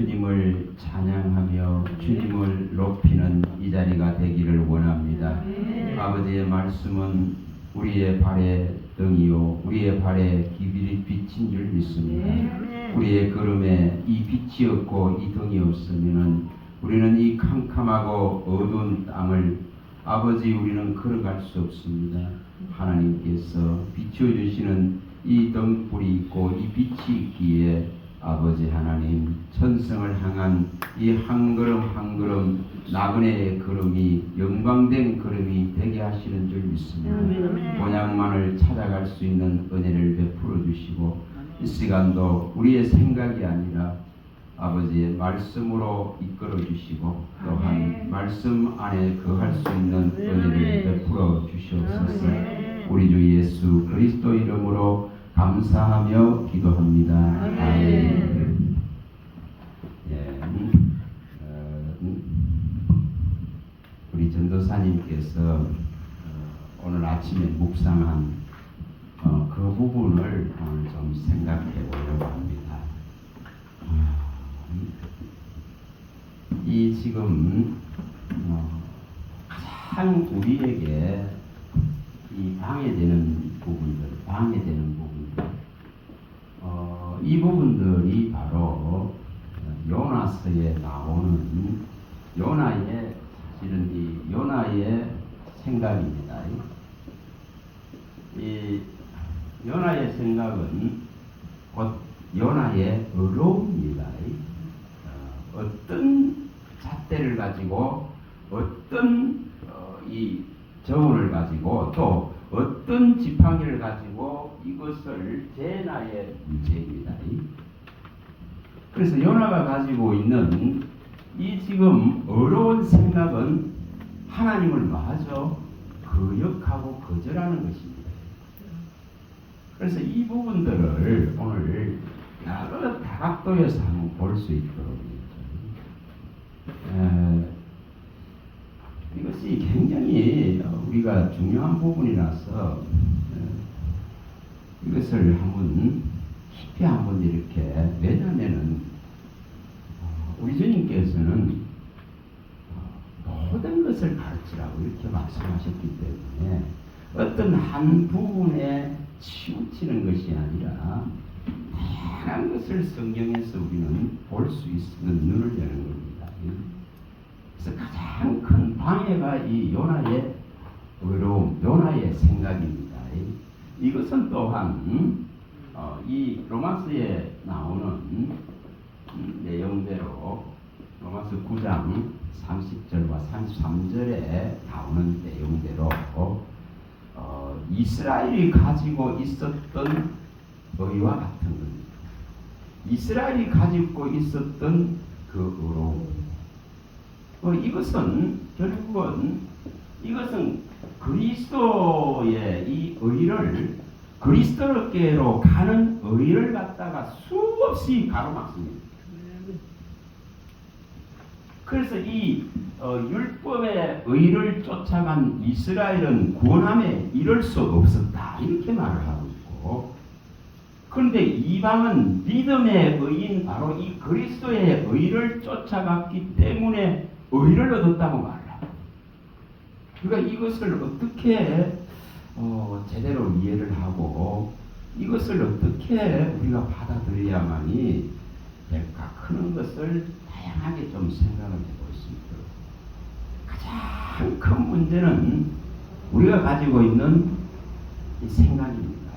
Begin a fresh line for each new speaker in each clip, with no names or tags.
주님을 찬양하며 주님을 높이는 이 자리가 되기를 원합니다. 아버지의 말씀은 우리의 발의 등이요 우리의 발에 길이 빛인 줄 믿습니다. 우리의 걸음에 이 빛이 없고 이 등이 없으면은 우리는 이 캄캄하고 어두운 땅을 아버지 우리는 걸어갈 수 없습니다. 하나님께서 비춰주시는 이 등불이 있고 이 빛이 있기에 아버지 하나님 천성을 향한 이 한 걸음 한 걸음 나그네의 걸음이 영광된 걸음이 되게 하시는 줄 믿습니다. 본향만을 찾아갈 수 있는 은혜를 베풀어 주시고 이 시간도 우리의 생각이 아니라 아버지의 말씀으로 이끌어 주시고 또한 말씀 안에 거할 수 있는 은혜를 베풀어 주시옵소서. 우리 주 예수 그리스도 이름으로 감사하며 기도합니다. 아멘. 우리 전도사님께서 오늘 아침에 묵상한 그 부분을 오늘 좀 생각해 보려고 합니다. 이 지금 가장 우리에게 이 방해되는 부분들, 이 부분들이 바로 요나서에 나오는 요나의 사실은 이 요나의 생각입니다. 이 요나의 생각은 곧 요나의 의로움입니다. 어떤 잣대를 가지고 어떤 이 저울을 가지고 또 어떤 지팡이를 가지고 이것을 재나의 문제입니다. 그래서 요나가 가지고 있는 이 지금 어려운 생각은 하나님을 마저 거역하고 거절하는 것입니다. 그래서 이 부분들을 오늘 여러 다각도에서 한번 볼 수 있도록 이것이 굉장히 우리가 중요한 부분이라서 이것을 한번 깊이 한번 이렇게 왜냐하면은 우리 주님께서는 모든 것을 가르치라고 이렇게 말씀하셨기 때문에 어떤 한 부분에 치우치는 것이 아니라 다양한 것을 성경에서 우리는 볼 수 있는 눈을 여는 겁니다. 그래서 가장 큰 방해가 이 요나의 의로움, 요나의 생각입니다. 이것은 또한 이 로마서에 나오는 내용대로 로마서 9장 30절과 33절에 나오는 내용대로 이스라엘이 가지고 있었던 의와 같은 겁니다. 이스라엘이 가지고 있었던 그 의로움. 이것은 결국은 이것은 그리스도의 이 의를 그리스도께로 가는 의를 갖다가 수없이 가로막습니다. 그래서 이 율법의 의를 쫓아간 이스라엘은 구원함에 이를 수 없었다 이렇게 말을 하고 있고, 그런데 이방은 믿음의 의인 바로 이 그리스도의 의를 쫓아갔기 때문에 의를 얻었다고 말을 합니다. 그러니까 이것을 어떻게 제대로 이해를 하고 이것을 어떻게 우리가 받아들여야만이 될까 크는 것을 다양하게 좀 생각을 해볼 수 있도록. 가장 큰 문제는 우리가 가지고 있는 이 생각입니다.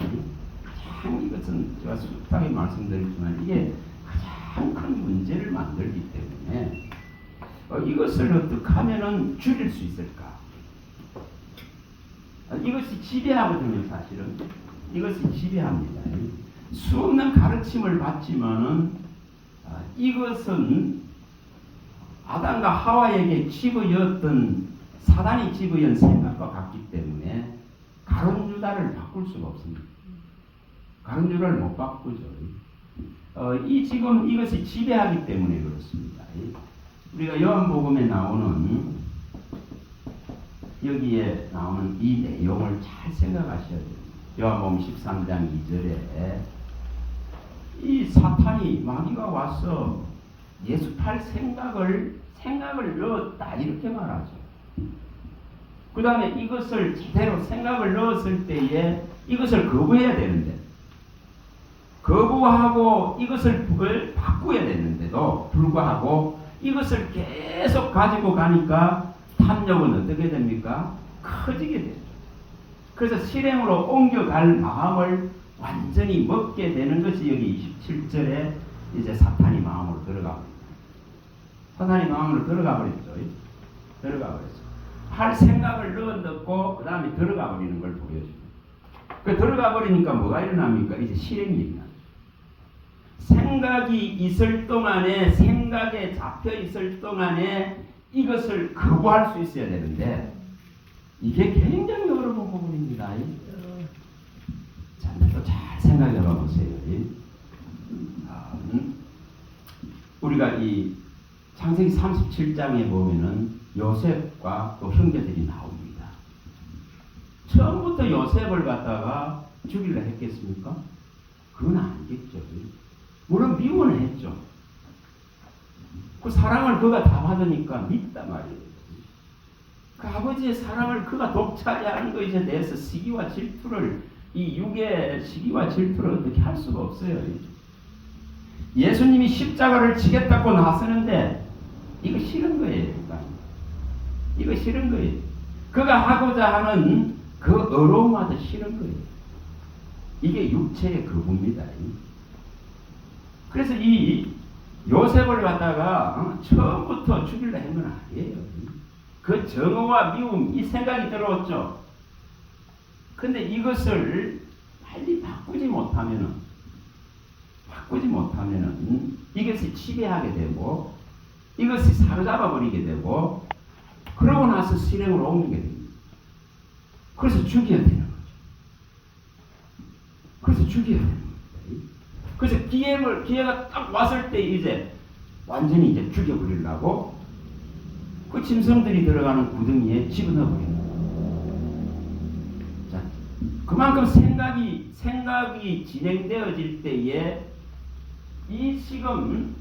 가장 이것은 제가 숱하게 말씀드렸지만 이게 가장 큰 문제를 만들기 때문에 이것을 어떻게 하면은 줄일 수 있을까? 이것이 지배하거든요. 사실은 이것이 지배합니다. 수없는 가르침을 받지만은 이것은 아담과 하와에게 집어였던 사단이 집어연 생각과 같기 때문에 가론유다를 바꿀 수가 없습니다. 가론유다를 못 바꾸죠. 지금 이것이 지배하기 때문에 그렇습니다. 우리가 요한복음에 나오는 여기에 나오는 이 내용을 잘 생각하셔야 돼요. 요한복음 13장 2절에 이 사탄이 마귀가 와서 예습할 생각을 넣었다 이렇게 말하죠. 그 다음에 이것을 제대로 생각을 넣었을 때에 이것을 거부해야 되는데, 거부하고 이것을 바꾸어야 되는데도 불구하고 이것을 계속 가지고 가니까 탐욕은 어떻게 됩니까? 커지게 되죠. 그래서 실행으로 옮겨갈 마음을 완전히 먹게 되는 것이 여기 27절에 이제 사탄이 마음으로 들어가 버립니다. 사탄이 마음으로 들어가 버렸죠. 들어가 버렸어요. 할 생각을 넣고 그 다음에 들어가 버리는 걸 보여줍니다. 그 들어가 버리니까 뭐가 일어납니까? 이제 실행이 일어납니다. 생각이 있을 동안에, 생각에 잡혀 있을 동안에 이것을 거부할 수 있어야 되는데 이게 굉장히 어려운 부분입니다. 자, 또 잘 생각해 봐 보세요. 우리가 이 창세기 37장에 보면은 요셉과 또 형제들이 나옵니다. 처음부터 요셉을 갖다가 죽이려 했겠습니까? 그건 아니겠죠. 물론 미워는 했죠. 그 사랑을 그가 다 받으니까 믿단 말이에요. 그 아버지의 사랑을 그가 독차지하는 거 이제 내서 시기와 질투를, 이 육의 시기와 질투를 어떻게 할 수가 없어요. 예수님이 십자가를 지겠다고 나서는데 이거 싫은 거예요. 이거 싫은 거예요. 그가 하고자 하는 그 어려움마저 싫은 거예요. 이게 육체의 거부입니다. 그래서 이 요셉을 갖다가 처음부터 죽이려 한 건 아니에요. 그 정오와 미움, 이 생각이 들어왔죠. 근데 이것을 빨리 바꾸지 못하면은 이것이 지배하게 되고 이것이 사로잡아 버리게 되고 그러고 나서 실행으로 옮기게 됩니다. 그래서 죽여야 되는 거죠. 그래서 죽여야 되는 겁니다. 그래서 기회가 딱 왔을 때 이제 완전히 이제 죽여버리려고 그 짐승들이 들어가는 구덩이에 집어넣어버리는 거예요. 자, 그만큼 생각이 진행되어질 때에 이 지금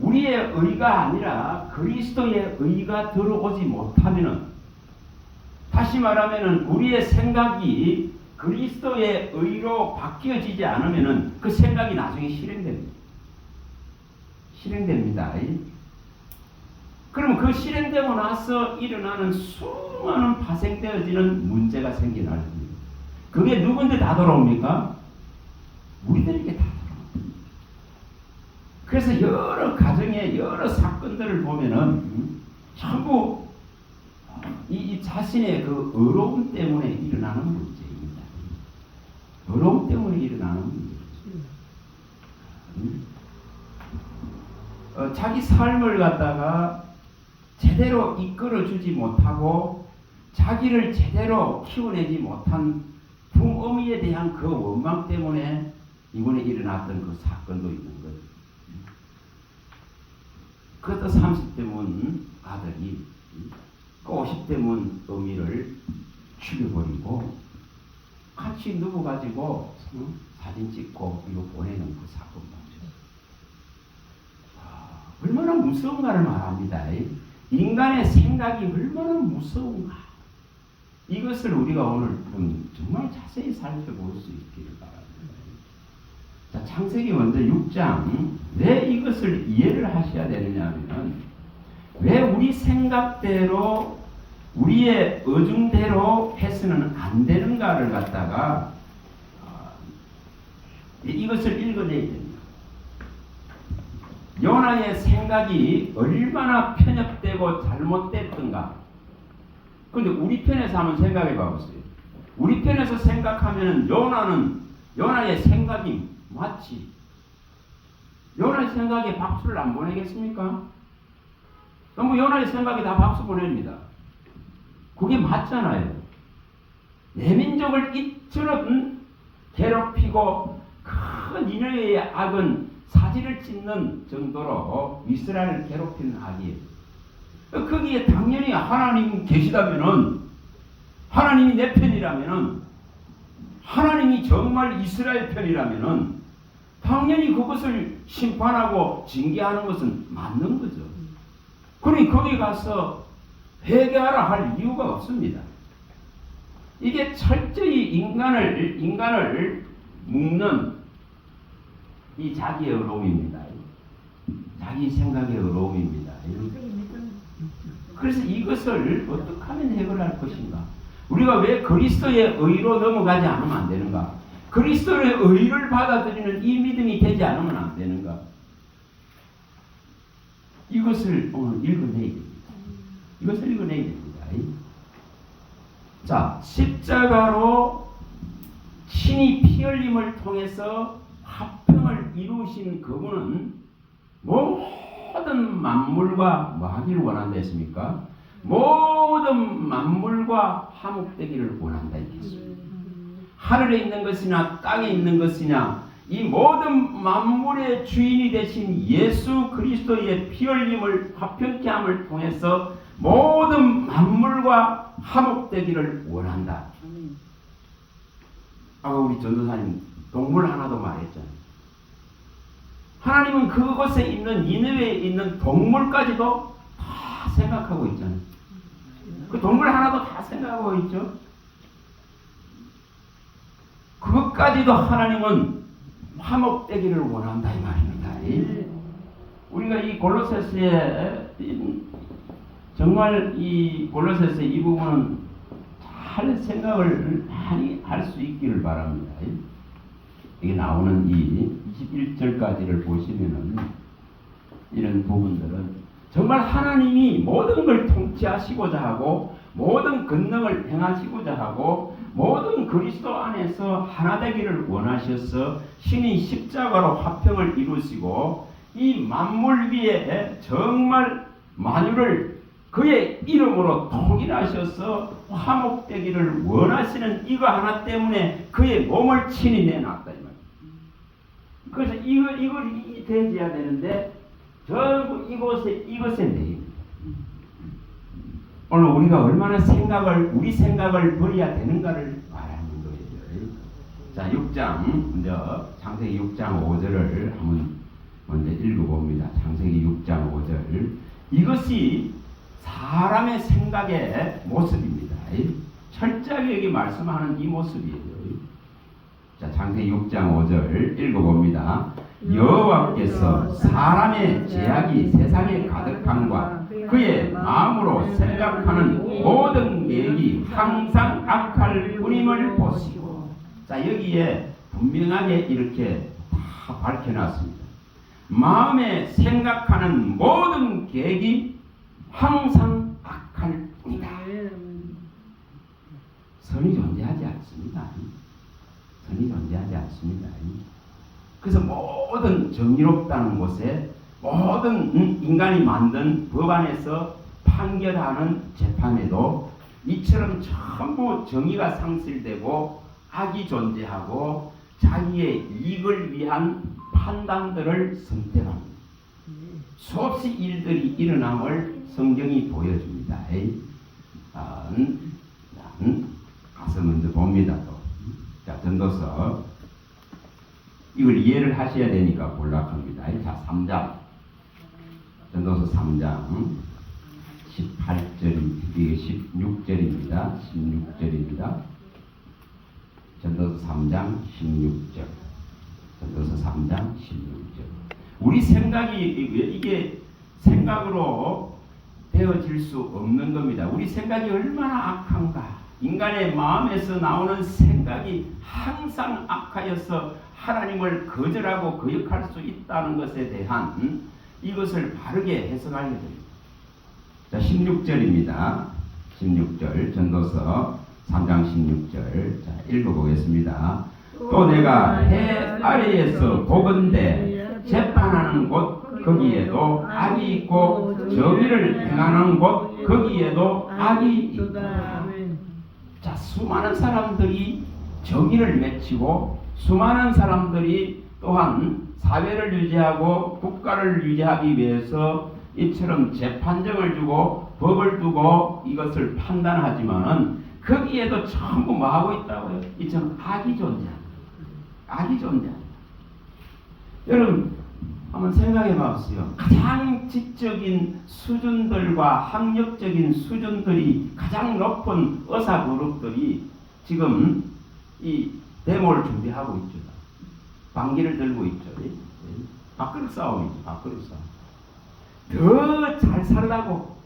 우리의 의가 아니라 그리스도의 의가 들어오지 못하면은, 다시 말하면은 우리의 생각이 그리스도의 의로 바뀌어지지 않으면은 그 생각이 나중에 실행됩니다. 그러면 그 실행되고 나서 일어나는 수많은 파생되어지는 문제가 생겨날 겁니다. 그게 누군데 다 돌아옵니까? 우리들에게 다 돌아옵니다. 그래서 여러 가정의 여러 사건들을 보면은 전부 이 자신의 그 어려움 때문에 일어나는 문제입니다. 어려움 때문에 일어나는 문제죠. 자기 삶을 갖다가 제대로 이끌어주지 못하고 자기를 제대로 키워내지 못한 부모에 대한 그 원망 때문에 이번에 일어났던 그 사건도 있는 거죠. 그것도 30대 문 아들이 그 50대 문 어미를 죽여버리고 같이 누워가지고 사진 찍고 이거 보내는 그 사건 맞죠. 얼마나 무서운가를 말합니다. 인간의 생각이 얼마나 무서운가. 이것을 우리가 오늘 좀 정말 자세히 살펴볼 수 있기를 바랍니다. 자, 창세기 먼저 6장. 왜 이것을 이해를 하셔야 되느냐 하면, 왜 우리 생각대로 우리의 의중대로 해서는 안 되는가를 갖다가 이것을 읽어내야 됩니다. 요나의 생각이 얼마나 편협되고 잘못됐던가. 그런데 우리 편에서 한번 생각해 봐보세요. 우리 편에서 생각하면 요나의 생각이 맞지. 요나의 생각에 박수를 안 보내겠습니까? 너무 요나의 생각이 다 박수 보냅니다. 그게 맞잖아요. 내 민족을 이처럼 괴롭히고 큰 인류의 악은 사지를 찢는 정도로 이스라엘을 괴롭히는 악이에요. 거기에 당연히 하나님 계시다면은, 하나님이 내 편이라면은, 하나님이 정말 이스라엘 편이라면은 당연히 그것을 심판하고 징계하는 것은 맞는 거죠. 그러니 거기 가서 회개하라 할 이유가 없습니다. 이게 철저히 인간을 묶는 이 자기의 의로움입니다. 자기 생각의 의로움입니다. 그래서 이것을 어떻게 하면 해결할 것인가? 우리가 왜 그리스도의 의로 넘어가지 않으면 안 되는가? 그리스도의 의를 받아들이는 이 믿음이 되지 않으면 안 되는가? 이것을 오늘 읽어내야 됩니다. 이것을 읽어내야 됩니다. 자, 십자가로 신이 피 흘림을 통해서 화평을 이루신 그분은 모든 만물과 뭐 하기를 원한다 했습니까? 모든 만물과 화목되기를 원한다 했습니다. 하늘에 있는 것이나 땅에 있는 것이냐, 이 모든 만물의 주인이 되신 예수 그리스도의 피 흘림을 화평케 함을 통해서 모든 만물과 화목되기를 원한다. 아까 우리 전도사님 동물 하나도 말했잖아요. 하나님은 그곳에 있는 니느웨에 있는 동물까지도 다 생각하고 있잖아요. 그 동물 하나도 다 생각하고 있죠. 그것까지도 하나님은 화목되기를 원한다 이 말입니다. 우리가 이 골로새서에 정말 이 골로새서 이 부분은 잘 생각을 많이 할 수 있기를 바랍니다. 여기 나오는 이 21절까지를 보시면은 이런 부분들은 정말 하나님이 모든 걸 통치하시고자 하고 모든 권능을 행하시고자 하고 모든 그리스도 안에서 하나 되기를 원하셔서 신이 십자가로 화평을 이루시고 이 만물 위에 정말 만유를 그의 이름으로 통일하셔서 화목되기를 원하시는 이거 하나 때문에 그의 몸을 친히 내놨다 이 말이에요. 그래서 이걸 되어야 되는데 전부 이것에 내입니다. 오늘 우리가 얼마나 우리 생각을 버려야 되는가를 말하는 거예요. 자, 6장 먼저 창세기 6장 5절을 한번 먼저 읽어봅니다. 창세기 6장 5절. 이것이 사람의 생각의 모습입니다. 철저하게 여기 말씀하는 이 모습이에요. 자, 창세기 6장 5절 읽어봅니다. 여호와께서 사람의 죄악이 세상에 가득함과 그의 마음으로 생각하는 모든 계획이 항상 악할 뿐임을 보시고. 자, 여기에 분명하게 이렇게 다 밝혀놨습니다. 마음에 생각하는 모든 계획이 항상 악할 뿐이다. 선이 존재하지 않습니다. 선이 존재하지 않습니다. 그래서 모든 정의롭다는 곳에 모든 인간이 만든 법안에서 판결하는 재판에도 이처럼 전부 정의가 상실되고 악이 존재하고 자기의 이익을 위한 판단들을 선택합니다. 수없이 일들이 일어남을 성경이 보여줍니다. 가서 먼저 봅니다. 또. 자, 전도서 이걸 이해를 하셔야 되니까 몰락합니다. 자, 3장 전도서 3장 18절 이게 16절입니다. 16절입니다. 전도서 3장 16절. 전도서 3장 16절. 우리 생각이 이게 생각으로 되어질 수 없는 겁니다. 우리 생각이 얼마나 악한가. 인간의 마음에서 나오는 생각이 항상 악하여서 하나님을 거절하고 거역할 수 있다는 것에 대한 이것을 바르게 해석하게 됩니다. 자, 16절입니다. 16절 전도서 3장 16절. 자, 읽어보겠습니다. 또 내가 해 아래에서 보건대 재판하는 곳 거기에도 악이 있고 정의를 행하는 곳 거기에도 악이 있다. 자, 수많은 사람들이 정의를 맺히고 수많은 사람들이 또한 사회를 유지하고 국가를 유지하기 위해서 이처럼 재판정을 주고 법을 두고 이것을 판단하지만은 거기에도 전부 뭐하고 있다고요? 이처럼 악이 존재합니다. 악이 존재합니다. 여러분 한번 생각해 봤어요. 가장 지적인 수준들과 학력적인 수준들이 가장 높은 의사 그룹들이 지금 이 데모를 준비하고 있죠. 방귀를 들고 있죠. 밥그릇 싸움이죠. 밥그릇 싸움. 더 잘 살라고,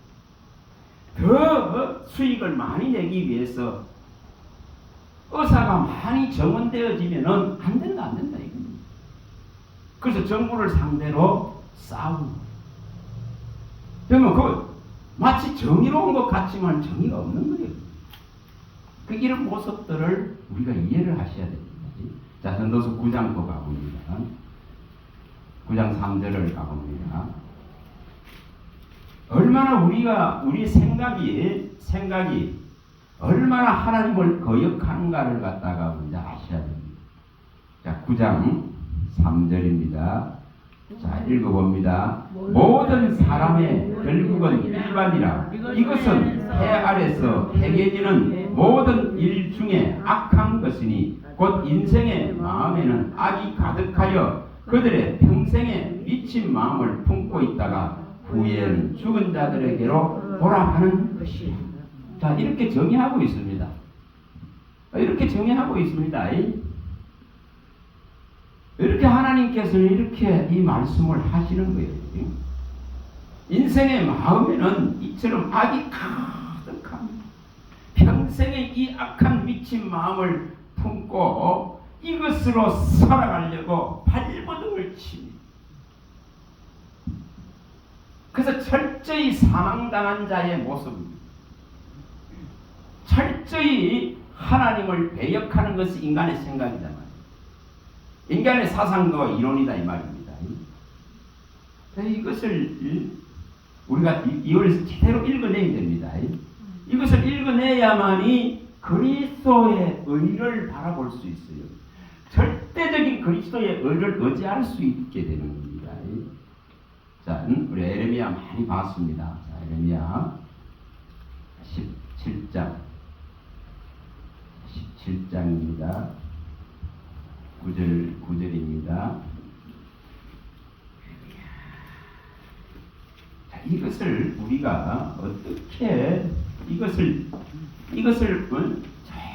더 수익을 많이 내기 위해서 의사가 많이 정원되어지면은 안 된다 이겁니다. 그래서 정부를 상대로 싸우는 거예요. 그러면 그 마치 정의로운 것 같지만 정의가 없는 거예요. 그 이런 모습들을 우리가 이해를 하셔야 됩니다. 자, 전도서 9장 또 가봅니다. 9장 3절을 가봅니다. 얼마나 우리 생각이 얼마나 하나님을 거역하는가를 갖다가 먼저 아셔야 됩니다. 자, 9장 3절입니다. 자, 읽어봅니다. 모든 사람의 결국은 일반이라. 이것은 해 아래서 행해지는 모든 일 중에 악한 것이니 곧 인생의 마음에는 악이 가득하여 그들의 평생에 미친 마음을 품고 있다가 후에는 죽은 자들에게로 돌아가는 것이야. 자, 이렇게 정의하고 있습니다. 이렇게 정의하고 있습니다. 이렇게 하나님께서는 이렇게 이 말씀을 하시는 거예요. 인생의 마음에는 이처럼 악이 가득합니다. 평생에 이 악한 미친 마음을 품고 이것으로 살아가려고 발버둥을 칩니다. 그래서 철저히 사망당한 자의 모습입니다. 철저히 하나님을 배역하는 것이 인간의 생각이다 말이에요. 인간의 사상과 이론이다 이 말입니다. 이것을 우리가 이걸 제대로 읽어내야 됩니다. 이것을 읽어내야만이 그리스도의 의를 바라볼 수 있어요. 절대적인 그리스도의 의를 의지할 수 있게 되는 겁니다. 자, 우리 에레미야 많이 봤습니다. 자, 에레미야 17장입니다. 9절입니다. 자, 이것을 우리가 어떻게 이것을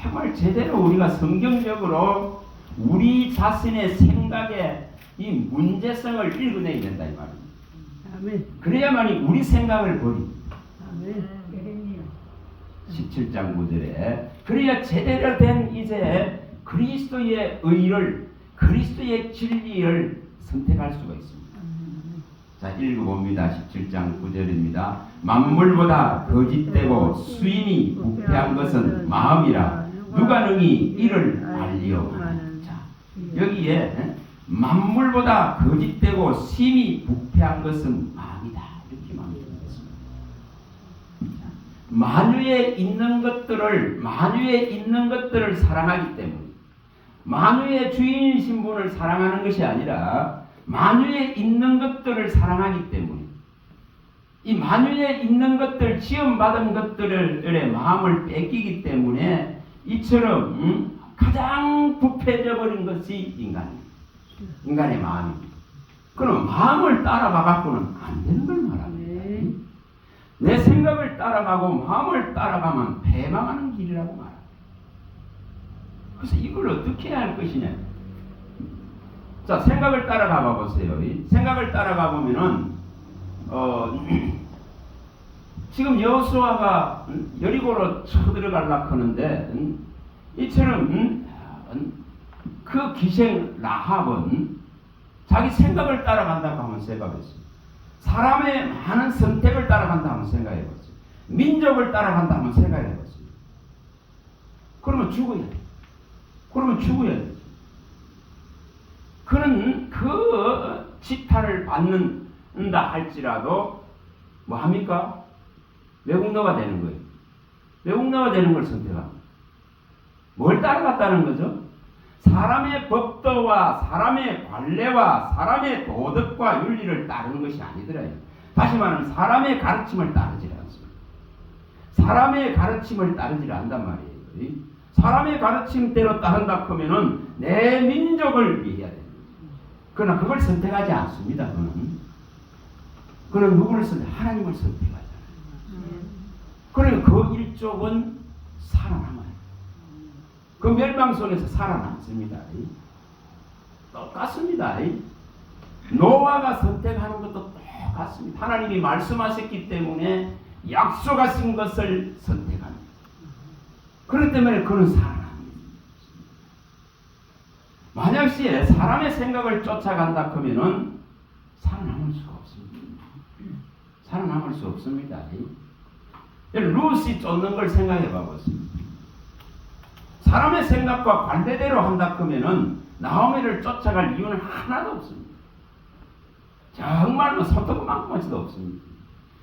정말 제대로 우리가 성경적으로 우리 자신의 생각의 이 문제성을 읽어내야 된다 이 말입니다. 아멘. 그래야만이 우리 생각을 버립니다. 아멘. 17장 9절에 그래야 제대로 된 이제 그리스도의 의를 그리스도의 진리를 선택할 수가 있습니다. 자, 읽어봅니다. 17장 9절입니다. 만물보다 거짓되고 수임이 부패한 것은 마음이라 누가 능히 이를 알리오. 자, 여기에 만물보다 거짓되고 심히 부패한 것은 마음이다. 이렇게 말씀드렸습니다. 만유에 있는 것들을 사랑하기 때문에 만유의 주인이신 분을 사랑하는 것이 아니라 만유에 있는 것들을 사랑하기 때문에 이 만유에 있는 것들 지음받은 것들의 마음을 뺏기기 때문에 이처럼 가장 부패져 버린 것이 인간의 마음입니다. 그럼 마음을 따라가 갖고는 안 되는 걸 말합니다. 내 생각을 따라가고 마음을 따라가면 패망하는 길이라고 말합니다. 그래서 이걸 어떻게 해야 할 것이냐. 자, 생각을 따라가 보세요. 생각을 따라가 보면은 지금 여호수아가 여리고로 쳐들어가려고 하는데 이처럼 그 기생 라합은 자기 생각을 따라간다고 하면 생각했어요. 사람의 많은 선택을 따라간다 하면 생각해봤어요. 민족을 따라간다 하면 생각해봤어요. 그러면 죽어야 돼. 그는 그 지탄을 받는다 할지라도 뭐 합니까? 외국노가 되는 거예요. 외국노가 되는 걸 선택합니다. 뭘 따라갔다는 거죠? 사람의 법도와 사람의 관례와 사람의 도덕과 윤리를 따르는 것이 아니더라요. 다시 말하면 사람의 가르침을 따르지 않습니다. 사람의 가르침을 따르지 않단 말이에요. 사람의 가르침대로 따른다 하면은 내 민족을 위해야 됩니다. 그러나 그걸 선택하지 않습니다. 그는 누구를 하나님을 선택하잖아요. 그러니까 그 일족은 살아남아요. 그 멸망 속에서 살아남습니다. 똑같습니다. 노아가 선택하는 것도 똑같습니다. 하나님이 말씀하셨기 때문에 약속하신 것을 선택합니다. 그렇기 때문에 그는 살아납니다. 만약 시에 사람의 생각을 쫓아간다 하면은 살아남을 수가 없습니다. 살아남을 수 없습니다. 루시 쫓는 걸 생각해 봐보세요. 사람의 생각과 관대대로 한다 하면은 나오미를 쫓아갈 이유는 하나도 없습니다. 정말로 손톱만큼도 없습니다.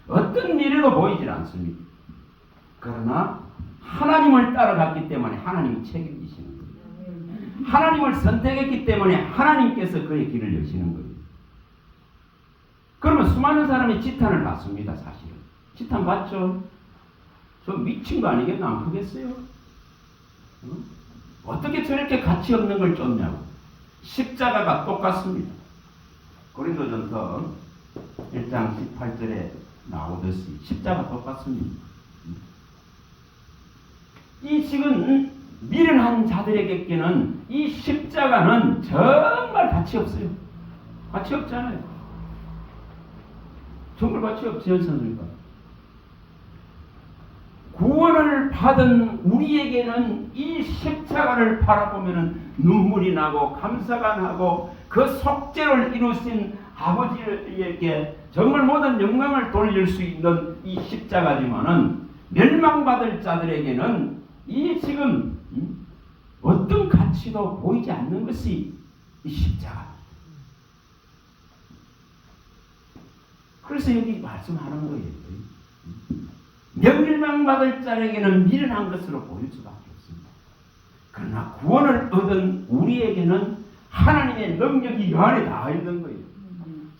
어떤 미래도 보이질 않습니다. 그러나 하나님을 따라갔기 때문에 하나님이 책임지시는 거예요. 하나님을 선택했기 때문에 하나님께서 그의 길을 여시는 거예요. 그러면 수많은 사람이 지탄을 받습니다. 사실은 지탄 받죠. 저 미친 거 아니겠나? 안 크겠어요? 어떻게 저렇게 가치 없는 걸 쫓냐고. 십자가가 똑같습니다. 고린도전서 1장 18절에 나오듯이 십자가 똑같습니다. 이 지금 미련한 자들에게는 이 십자가는 정말 가치 없어요. 가치 없잖아요. 정말 가치 없지 않습니까? 구원을 받은 우리에게는 이 십자가를 바라보면 눈물이 나고 감사가 나고 그 속죄를 이루신 아버지에게 정말 모든 영광을 돌릴 수 있는 이 십자가지만은 멸망받을 자들에게는 이 지금 어떤 가치도 보이지 않는 것이 이 십자가. 그래서 여기 말씀하는 거예요. 멸망받을 자에게는 미련한 것으로 보일 수밖에 없습니다. 그러나 구원을 얻은 우리에게는 하나님의 능력이 여 안에 다 있는 거예요.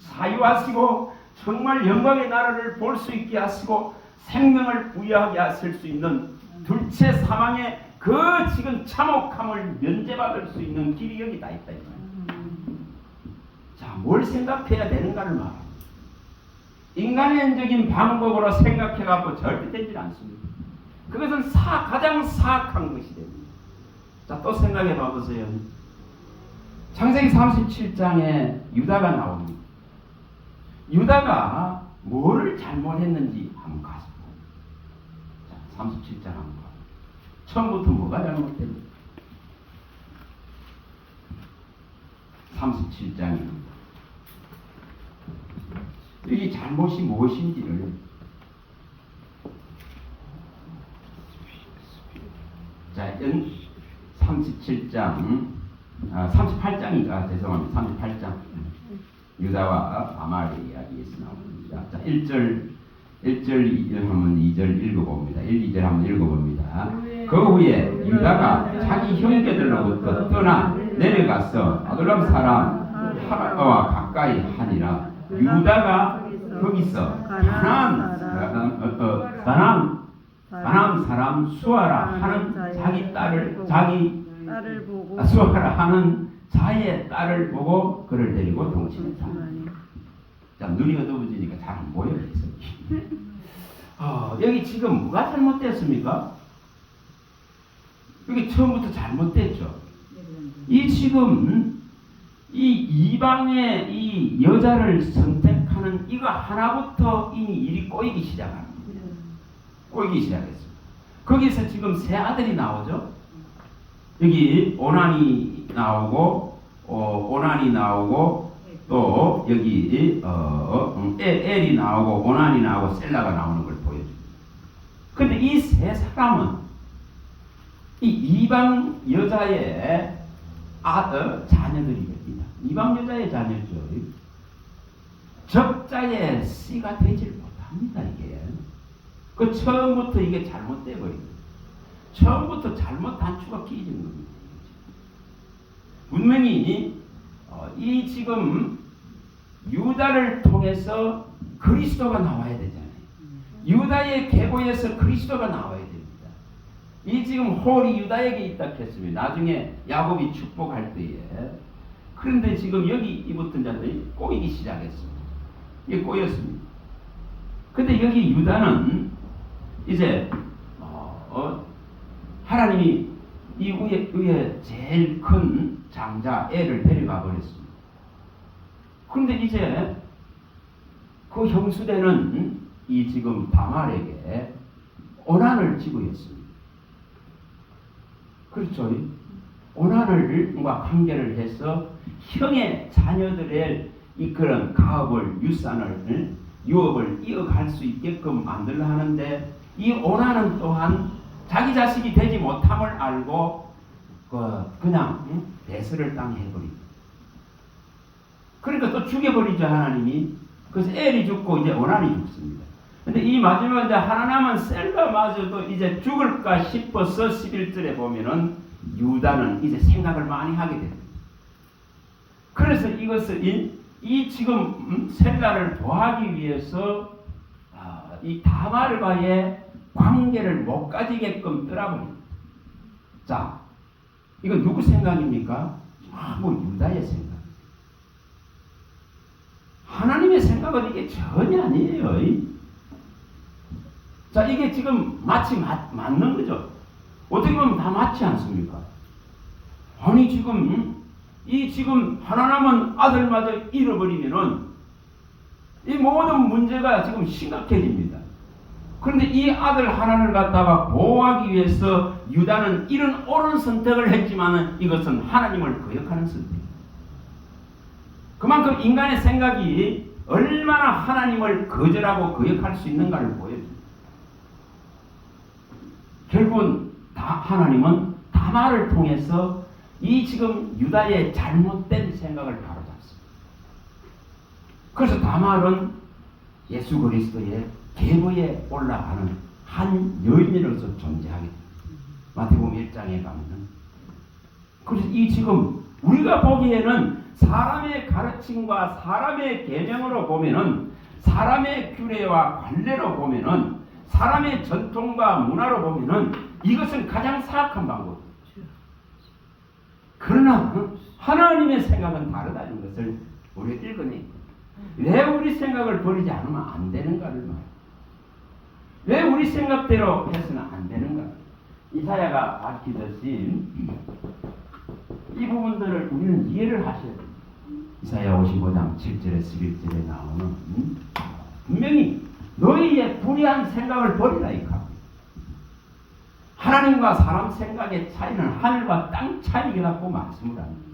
사유하시고 정말 영광의 나라를 볼 수 있게 하시고 생명을 부여하게 하실 수 있는 둘째 사망의 그 지금 참혹함을 면제받을 수 있는 길이 여기 다 있다. 자, 뭘 생각해야 되는가를 말합니다. 인간적인 방법으로 생각해갖고 절대 되지 않습니다. 그것은 가장 사악한 것이 됩니다. 자, 또 생각해 봐보세요. 창세기 37장에 유다가 나옵니다. 유다가 뭐를 잘못했는지 한번 가서 자, 37장 한번 봐. 처음부터 뭐가 잘못됐는지. 37장입니다. 이 잘못이 무엇인지를 자, 37장 38장인가 죄송합니다. 38장 유다와 다말의 이야기에서 나옵니다. 자, 1절 1절 하면 2절 읽어봅니다. 1, 2절 한번 읽어봅니다. 그 후에 유다가 자기 형제들로부터 떠나 내려가서 아둘람 사람 하라와 가까이 하니라. 유다가 거기서 가나안 사람 수아라 하는 자기 딸을 보고 수아라 하는 자의 딸을 보고 그를 데리고 동침했다. 자, 눈이 어두워지니까 잘 안 보여요. 여기 지금 뭐가 잘못됐습니까? 여기 처음부터 잘못됐죠. 이 지금 이 이방의 이 여자를 선택하는 이거 하나부터 이미 일이 꼬이기 시작합니다. 꼬이기 시작했습니다. 거기서 지금 세 아들이 나오죠. 여기 오난이 나오고 또 여기 엘이 나오고 오난이 나오고 셀라가 나오는 걸 보여줍니다. 근데 이 세 사람은 이 이방 여자의 자녀들이 됩니다. 이방 여자의 자녀죠. 적자의 씨가 되질 못합니다. 이게 그 처음부터 이게 잘못돼 버립니다. 처음부터 잘못 단추가 끼이는 겁니다. 분명히 이 지금 유다를 통해서 그리스도가 나와야 되잖아요. 유다의 계보에서 그리스도가 나와야 됩니다. 이 지금 홀이 유다에게 있다 했습니다. 나중에 야곱이 축복할 때에 그런데 지금 여기 입었던 자들이 꼬이기 시작했어요. 이게 꼬였습니다. 근데 여기 유다는 이제 하나님이 이 위에 제일 큰 장자 애를 데려가 버렸습니다. 그런데 이제 그 형수되는 이 지금 다말에게 오난을 지부했습니다. 그렇죠? 오난을과 관계를 해서 형의 자녀들의 이 그런 가업을 유업을 이어갈 수 있게끔 만들려 하는데, 이 오난은 또한 자기 자식이 되지 못함을 알고 그냥 배설을 땅에 해버립니다. 그러니까 또 죽여버리죠, 하나님이. 그래서 엘이 죽고 이제 오난이 죽습니다. 근데 이 마지막에 이제 하나 남은 셀라마저도 이제 죽을까 싶어서 11절에 보면은 유다는 이제 생각을 많이 하게 됩니다. 그래서 이것을 이 지금 셀라를 도하기 위해서 이 다말과의 관계를 못 가지게끔 떠나버립니다. 자, 이건 누구 생각입니까? 전부 유다의 생각. 하나님의 생각은 이게 전혀 아니에요. 자, 이게 지금 마치 맞는 거죠. 어떻게 보면 다 맞지 않습니까? 아니, 지금 하나 남은 아들마저 잃어버리면은 이 모든 문제가 지금 심각해집니다. 그런데 이 아들 하나를 갖다가 보호하기 위해서 유다는 이런 옳은 선택을 했지만은 이것은 하나님을 거역하는 선택입니다. 그만큼 인간의 생각이 얼마나 하나님을 거절하고 거역할 수 있는가를 보여줍니다. 결국은 하나님은 다말을 통해서 이 지금 유다의 잘못된 생각을 바로잡습니다. 그래서 다말은 예수 그리스도의 계보에 올라가는 한 여인으로서 존재하게 됩니다. 마태복음 1장에 가면은. 그래서 이 지금 우리가 보기에는 사람의 가르침과 사람의 계명으로 보면은, 사람의 규례와 관례로 보면은, 사람의 전통과 문화로 보면은 이것은 가장 사악한 방법이죠. 그러나 하나님의 생각은 다르다는 것을 우리가 읽어내. 왜 우리 생각을 버리지 않으면 안 되는가를 말합니다. 왜 우리 생각대로 해서는 안 되는가? 이사야가 밝히듯이 이 부분들을 우리는 이해를 하셔야 됩니다. 이사야 55장 7절에 11절에 나오는 분명히 너희의 불의한 생각을 버리라 이까. 하나님과 사람 생각의 차이는 하늘과 땅 차이라고 말씀을 합니다.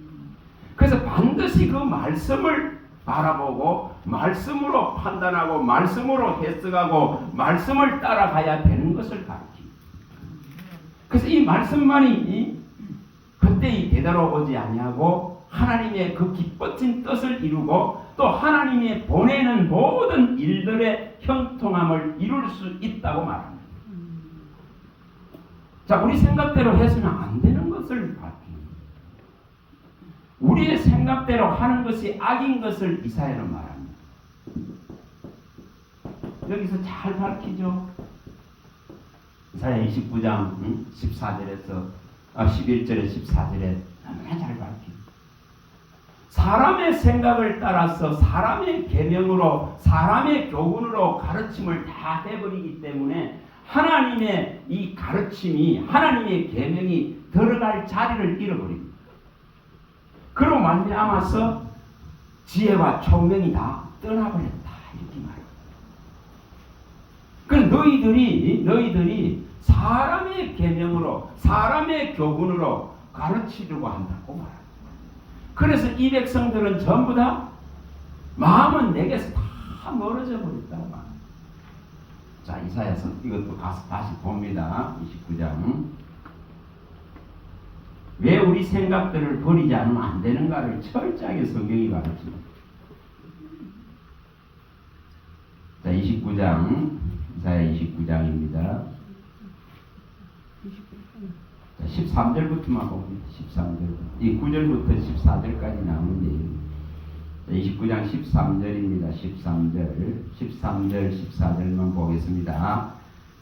그래서 반드시 그 말씀을 바라보고 말씀으로 판단하고 말씀으로 해석하고 말씀을 따라가야 되는 것을 가르칩니다. 그래서 이 말씀만이 그때의 대대로 오지 아니하고 하나님의 그 기뻐진 뜻을 이루고 또 하나님이 보내는 모든 일들의 형통함을 이룰 수 있다고 말합니다. 자, 우리 생각대로 해서는 안 되는 것을 밝힙니다. 우리의 생각대로 하는 것이 악인 것을 이사야는 말합니다. 여기서 잘 밝히죠. 이사야 29장 14절에서 11절에 14절에 너무나 잘 밝힙니다. 사람의 생각을 따라서 사람의 계명으로 사람의 교훈으로 가르침을 다 해버리기 때문에 하나님의 이 가르침이 하나님의 계명이 들어갈 자리를 잃어버립니다. 그로 말미암아서 지혜와 총명이 다 떠나버렸다 이렇게 말합니다. 그럼 너희들이 사람의 계명으로 사람의 교훈으로 가르치려고 한다고 말합니다. 그래서 이 백성들은 전부 다 마음은 내게서 다 멀어져 버렸다고 말합니다. 자, 이사야서 이것도 가서 다시 봅니다. 29장. 왜 우리 생각들을 버리지 않으면 안 되는가를 철저하게 성경이 가르칩니다. 자, 29장. 이사야 29장입니다. 자, 13절부터만 봅니다. 13절부터. 이 9절부터 14절까지 나오는 내용입니다. 29장 13절입니다. 13절 14절만 보겠습니다.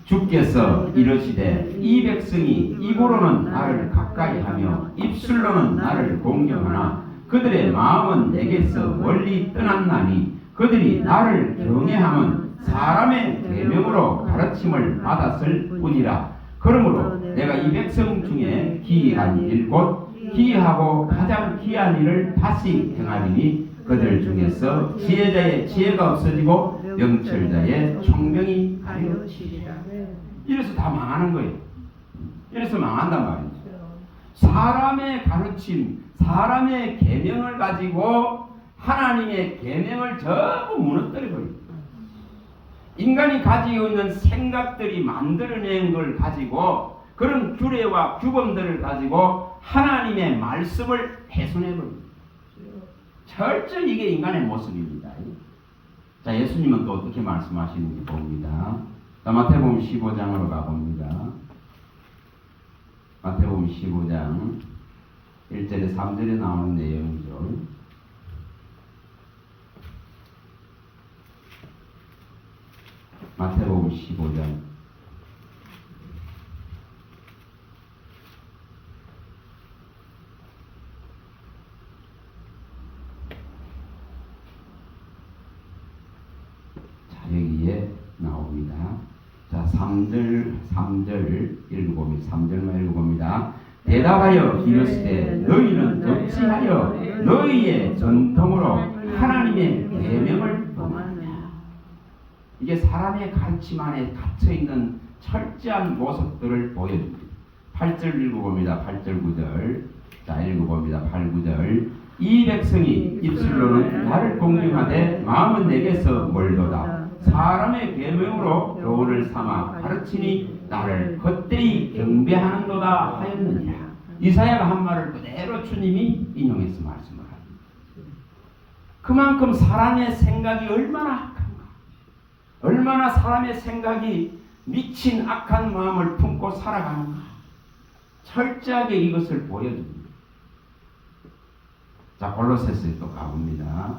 주께서 이르시되 이 백성이 입으로는 나를 가까이 하며 입술로는 나를 공경하나 그들의 마음은 내게서 멀리 떠났나니 그들이 나를 경외함은 사람의 계명으로 가르침을 받았을 뿐이라. 그러므로 내가 이 백성 중에 기이한 일 곧 기이하고 가장 귀한 일을 다시 행하리니 그들 중에서 지혜자의 지혜가 없어지고 명철자의 총명이 가려지리라. 이래서 다 망하는 거예요. 이래서 망한단 말이죠. 사람의 가르침, 사람의 계명을 가지고 하나님의 계명을 전부 무너뜨려버립니다. 인간이 가지고 있는 생각들이 만들어낸 걸 가지고 그런 규례와 규범들을 가지고 하나님의 말씀을 훼손해버립니다. 철저히 이게 인간의 모습입니다. 자, 예수님은 또 어떻게 말씀하시는지 봅니다. 자, 마태복음 15장으로 가봅니다. 마태복음 15장 1절에 3절에 나오는 내용이죠. 마태복음 15장 여기에 나옵니다. 자, 3절 읽어봅니다. 3절만 읽어봅니다. 대답하여 이르시되 너희는 어찌하여 너희의 전통으로 하나님의 계명을 범하느냐. 이게 사람의 가르침 안에 갇혀있는 철저한 모습들을 보여줍니다. 8절 읽어봅니다. 8절 9절. 자, 읽어봅니다. 8, 9절. 이 백성이 입술로는 나를 공경하되 마음은 내게서 멀도다. 사람의 계명으로 교훈을 삼아 가르치니 나를 헛되이 경배하는도다 하였느니라. 이사야가 한 말을 그대로 주님이 인용해서 말씀을 합니다. 그만큼 사람의 생각이 얼마나 악한가, 얼마나 사람의 생각이 미친 악한 마음을 품고 살아가는가, 철저하게 이것을 보여줍니다. 자, 골로새서에 또 가봅니다.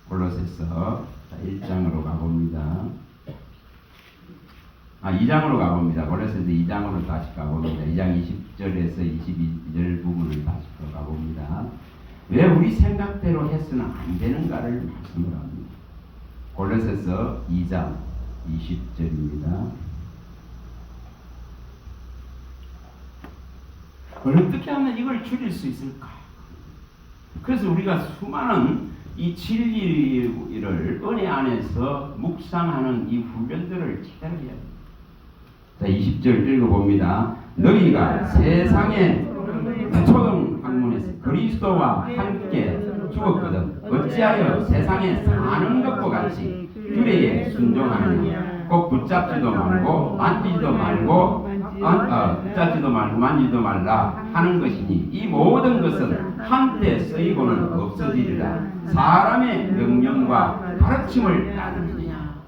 골로새서 1장으로 가봅니다. 2장으로 가봅니다. 골로새서 2장으로 다시 가봅니다. 2장 20절에서 22절 부분을 다시 또 가봅니다. 왜 우리 생각대로 해서는 안 되는가를 말씀을 합니다. 골로새서 2장 20절입니다. 어떻게 하면 이걸 줄일 수 있을까? 그래서 우리가 수많은 이 진리를 은혜 안에서 묵상하는 이 훈련들을 제대로 해야 됩니다. 자, 20절 읽어봅니다. 너희가 세상의 초등 학문에서 그리스도와 함께 죽었거든 어찌하여 세상에 사는 것과 같이 규례에 순종하느냐. 꼭 붙잡지도 말고 만지지도 말고 붙잡지도 말고 만지지도 말라 하는 것이니 이 모든 것은 한때 쓰이고는 없어지리라. 사람의 명령과 가르침을 따르느냐.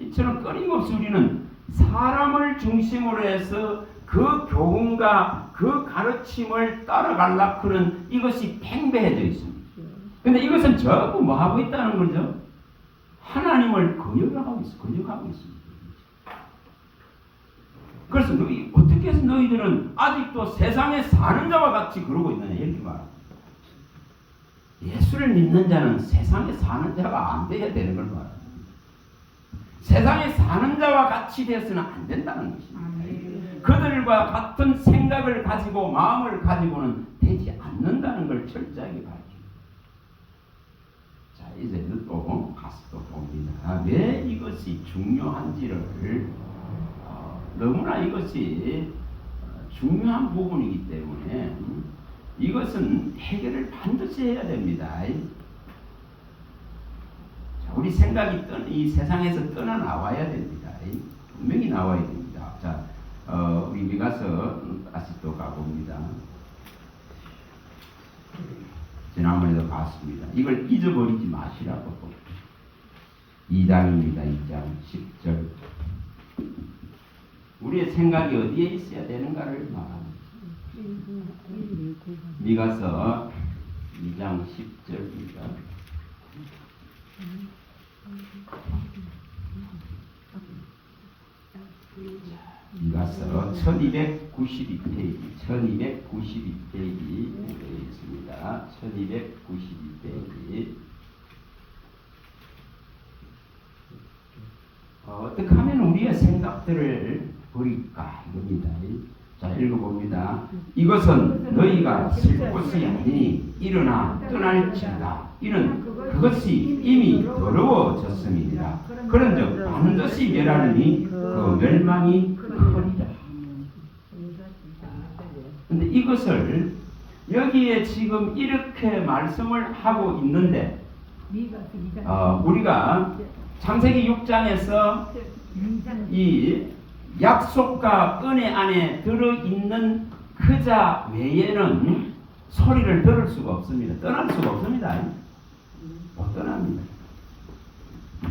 이처럼 끊임없이 우리는 사람을 중심으로 해서 그 교훈과 그 가르침을 따라가려고 하는 이것이 팽배해져 있습니다. 그런데 이것은 전부 뭐 하고 있다는 거죠? 하나님을 거역하고 있습니다. 그래서 어떻게 해서 너희들은 아직도 세상에 사는 자와 같이 그러고 있느냐 이렇게 말합니다. 예수를 믿는 자는 세상에 사는 자가 안 돼야 되는 걸 말합니다. 세상에 사는 자와 같이 되어서는 안 된다는 것입니다. 그들과 같은 생각을 가지고 마음을 가지고는 되지 않는다는 걸 철저하게 밝힙니다. 자, 이제는 또 가서 또 봅니다. 왜 이것이 중요한지를 너무나 이것이 중요한 부분이기 때문에 이것은 해결을 반드시 해야 됩니다. 자, 우리 생각이 이 세상에서 떠나나와야 됩니다. 분명히 나와야 됩니다. 자, 우리 미가서 다시 또 가봅니다. 지난번에도 봤습니다. 이걸 잊어버리지 마시라고. 2장입니다. 2장 10절. 우리의 생각이 어디에 있어야 되는가를 말합니다. 미가서 2장 10절입니다. 이가서 1292페이지, 1292페이지 되어 있습니다. 1292페이지. 어떻게 하면 우리의 생각들을 버릴까 이겁니다. 자, 읽어봅니다. 이것은 너희가 쓸 것이 아니니 일어나 떠날지어다. 이는 그것이 이미 더러워졌음이니라. 그런즉 반드시 멸하느니 그 멸망이 크리라. 근데 이것을 여기에 지금 이렇게 말씀을 하고 있는데 우리가 창세기 6장에서 이 약속과 은혜 안에 들어있는 그 자 외에는 소리를 들을 수가 없습니다. 떠날 수가 없습니다. 못 떠납니다.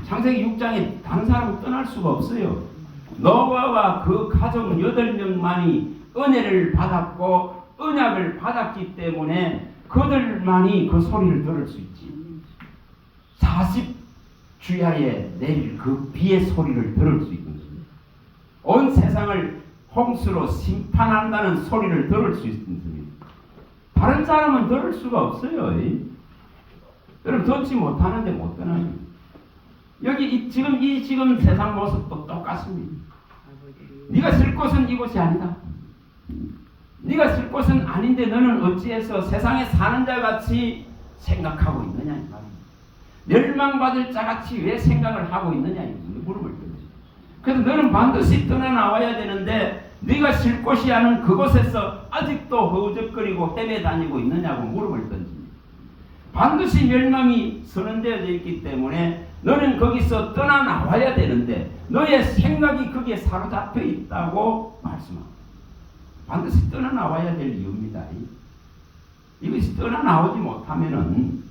창세기 6장에 다른 사람은 떠날 수가 없어요. 노아와 그 가족 8명만이 은혜를 받았고 언약을 받았기 때문에 그들만이 그 소리를 들을 수 있지. 40주야에 내릴 그 비의 소리를 들을 수 있는 겁니다. 온 세상을 홍수로 심판한다는 소리를 들을 수 있습니다. 다른 사람은 들을 수가 없어요. 여러분 듣지 못하는데 못 떠나요. 여기 지금 세상 모습도 똑같습니다. 네가 쓸 곳은 이곳이 아니다. 네가 쓸 곳은 아닌데 너는 어찌해서 세상에 사는 자 같이 생각하고 있느냐 이 말입니다. 멸망받을 자 같이 왜 생각을 하고 있느냐 이 물음을 던져. 그래서 너는 반드시 떠나나와야 되는데 네가 쉴 곳이 아닌 그곳에서 아직도 허우적거리고 헤매다니고 있느냐고 물음을 던집니다. 반드시 멸망이 선언되어져 있기 때문에 너는 거기서 떠나나와야 되는데 너의 생각이 거기에 사로잡혀 있다고 말씀합니다. 반드시 떠나나와야 될 이유입니다. 이것이 떠나나오지 못하면은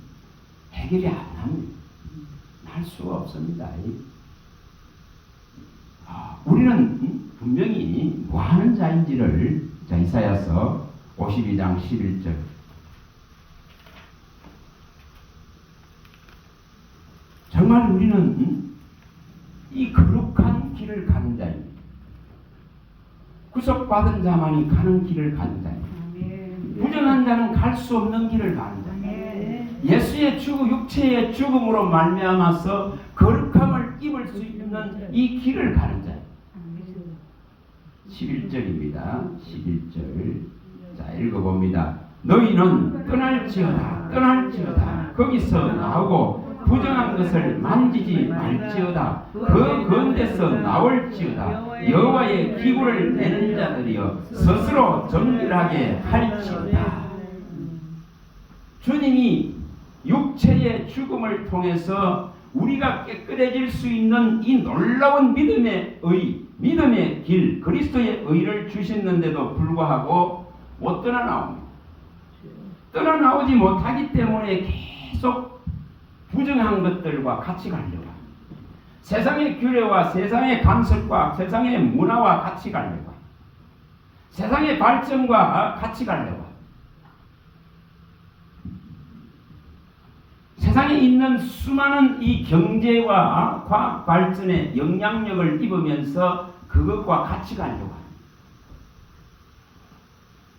해결이 안 납니다. 날 수가 없습니다. 우리는 분명히 뭐 하는 자인지를 이사야서 52장 11절 정말 우리는 이 거룩한 길을 가는 자입니다. 구속받은 자만이 가는 길을 가는 자입니다. 부정한 자는 갈 수 없는 길을 가는 자입니다. 예수의 육체의 죽음으로 말미암아서 거룩함을 입을 수 있는 이 길을 가는 자입니다. 11절입니다. 11절. 자, 읽어봅니다. 너희는 떠날지어다. 떠날지어다. 거기서 나오고 부정한 것을 만지지 말지어다. 그 건데서 나올지어다. 여호와의 기구를 내는 자들이여 스스로 정결하게 할지어다. 주님이 육체의 죽음을 통해서 우리가 깨끗해질 수 있는 이 놀라운 믿음의 길, 그리스도의 의를 주셨는데도 불구하고 못 떠나나옵니다. 떠나나오지 못하기 때문에 계속 부정한 것들과 같이 가려고 합니다. 세상의 규례와 세상의 간섭과 세상의 문화와 같이 가려고 합니다. 세상의 발전과 같이 가려고 합니다. 세상에 있는 수많은 이 경제와 과학 발전에 영향력을 입으면서 그것과 같이 가려고 합니다.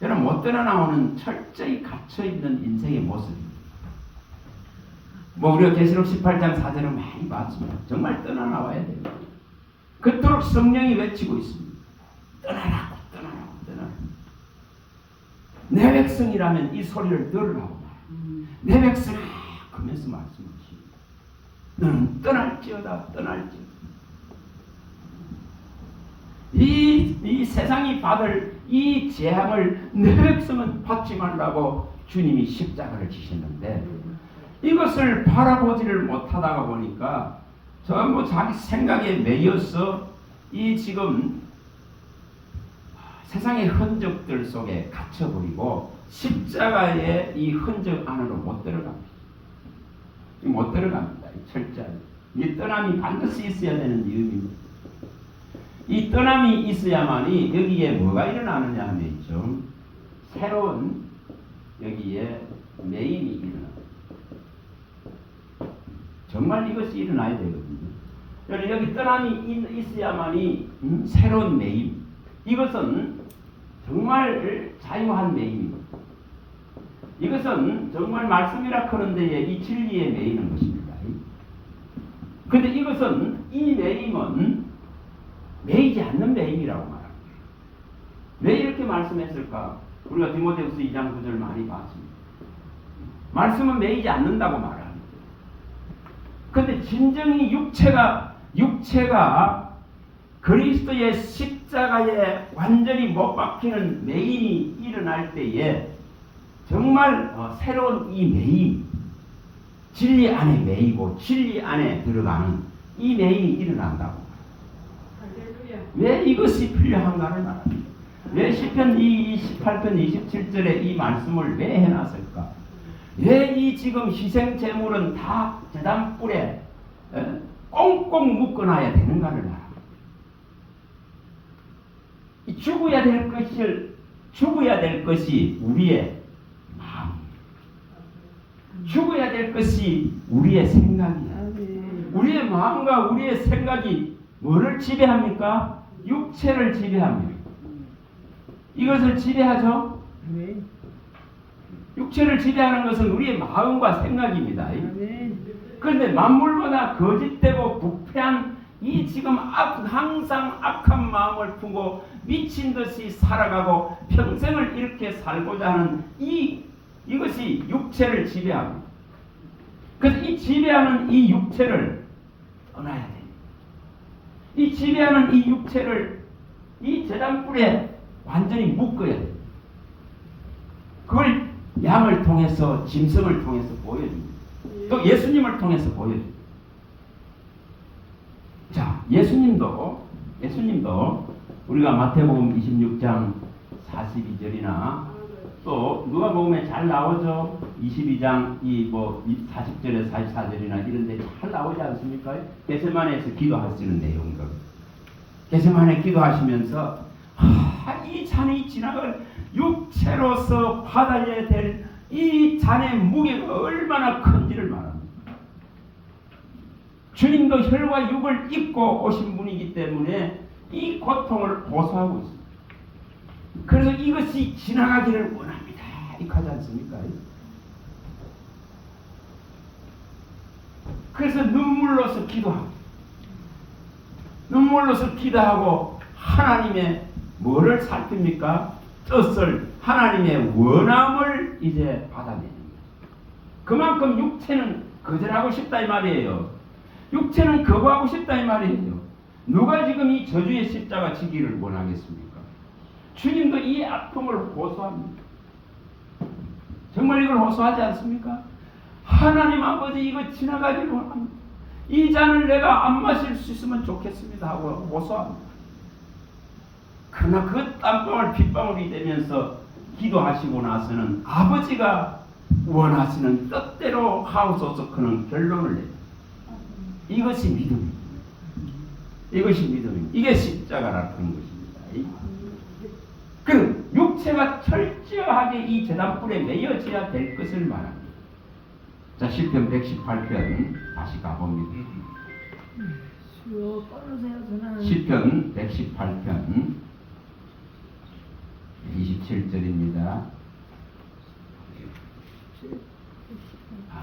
여러분 못 떠나나오는 철저히 갇혀있는 인생의 모습입니다. 우리가 계시록 18장 4절을 많이 봤습니다. 정말 떠나나와야 돼요. 그토록 성령이 외치고 있습니다. 떠나라고 떠나라고 떠나라고. 내 백성이라면 이 소리를 들으라고 말합니다. 내 백성아 하면서 말씀하십니다. 너는 떠날지어다 떠날지어다. 이 세상이 받을 이 재앙을 내 백성은 받지 말라고 주님이 십자가를 지셨는데 이것을 바라보지를 못하다가 보니까 전부 자기 생각에 매여서 이 지금 세상의 흔적들 속에 갇혀버리고 십자가의 이 흔적 안으로 못 들어갑니다. 못 들어갑니다. 철저히. 이 떠남이 반드시 있어야 되는 이유입니다. 이 떠남이 있어야만이 여기에 뭐가 일어나느냐 하면 있죠. 새로운 여기에 메인이 일어납니다. 정말 이것이 일어나야 되거든요.
그리고 여기 떠남이 있어야만이 새로운 매임. 이것은 정말 자유한 매임입니다. 이것은 정말 말씀이라 그런 데에 이 진리에 매이는 것입니다. 근데 이것은 이 매임은 매이지 않는 매임이라고 말합니다. 왜 이렇게 말씀했을까? 우리가 디모데후서 2장 9절 많이 봤습니다. 말씀은 매이지 않는다고 말합니다. 근데 진정히 육체가 그리스도의 십자가에 완전히 못 박히는 매임이 일어날 때에 정말 새로운 이 매임, 진리 안에 매이고 진리 안에 들어가는 이 매임이 일어난다고. 왜 이것이 필요한가를 말합니다. 왜 시편 28편 27절에 이 말씀을 왜 해놨을까? 왜 이 지금 희생 제물은 다 제단불에 꽁꽁 묶어놔야 되는가를 말합니다. 죽어야 될 것이 우리의 마음, 죽어야 될 것이 우리의 생각이야. 우리의 마음과 우리의 생각이 뭐를 지배합니까? 육체를 지배합니다. 이것을 지배하죠? 육체를 지배하는 것은 우리의 마음과 생각입니다. 그런데 만물보다 거짓되고 부패한 이 지금 항상 악한 마음을 품고 미친 듯이 살아가고 평생을 이렇게 살고자 하는 이것이 육체를 지배합니다. 그래서 이 지배하는 이 육체를 떠나야 됩니다. 이 지배하는 이 육체를 이 제단불에 완전히 묶어야 됩니다. 그걸 양을 통해서 짐승을 통해서 보여줍니다. 또 예수님을 통해서 보여줍니다. 자, 예수님도 우리가 마태복음 26장 42절이나 또 누가복음에 잘 나오죠. 22장 40절에 44절이나 이런 데 잘 나오지 않습니까? 겟세마네에서 기도하시는 내용들. 겟세마네 기도하시면서 이 잔이 지나갈 육체로서 받아야 될 이 잔의 무게가 얼마나 큰지를 말합니다. 주님도 혈과 육을 입고 오신 분이기 때문에 이 고통을 고소하고 있습니다. 그래서 이것이 지나가기를 원합니다. 이렇게 하지 않습니까? 그래서 눈물로서 기도하고 하나님의 뭐를 살핍니까? 뜻을, 하나님의 원함을 이제 받아내는 거예요. 그만큼 육체는 거절하고 싶다 이 말이에요. 육체는 거부하고 싶다 이 말이에요. 누가 지금 이 저주의 십자가 지기를 원하겠습니까? 주님도 이 아픔을 호소합니다. 정말 이걸 호소하지 않습니까? 하나님 아버지 이거 지나가기를 원합니다. 이 잔을 내가 안 마실 수 있으면 좋겠습니다 하고 호소합니다. 그러나 그 땀방울 핏방울이 되면서 기도하시고 나서는 아버지가 원하시는 뜻대로 하옵소서 그는 결론을 내요. 이것이 믿음입니다. 이게 십자가라는 것입니다. 그 육체가 철저하게 이 제단불에 매여져야 될 것을 말합니다. 자, 시편 118편 다시 가봅니다. 시편 118편 27절입니다.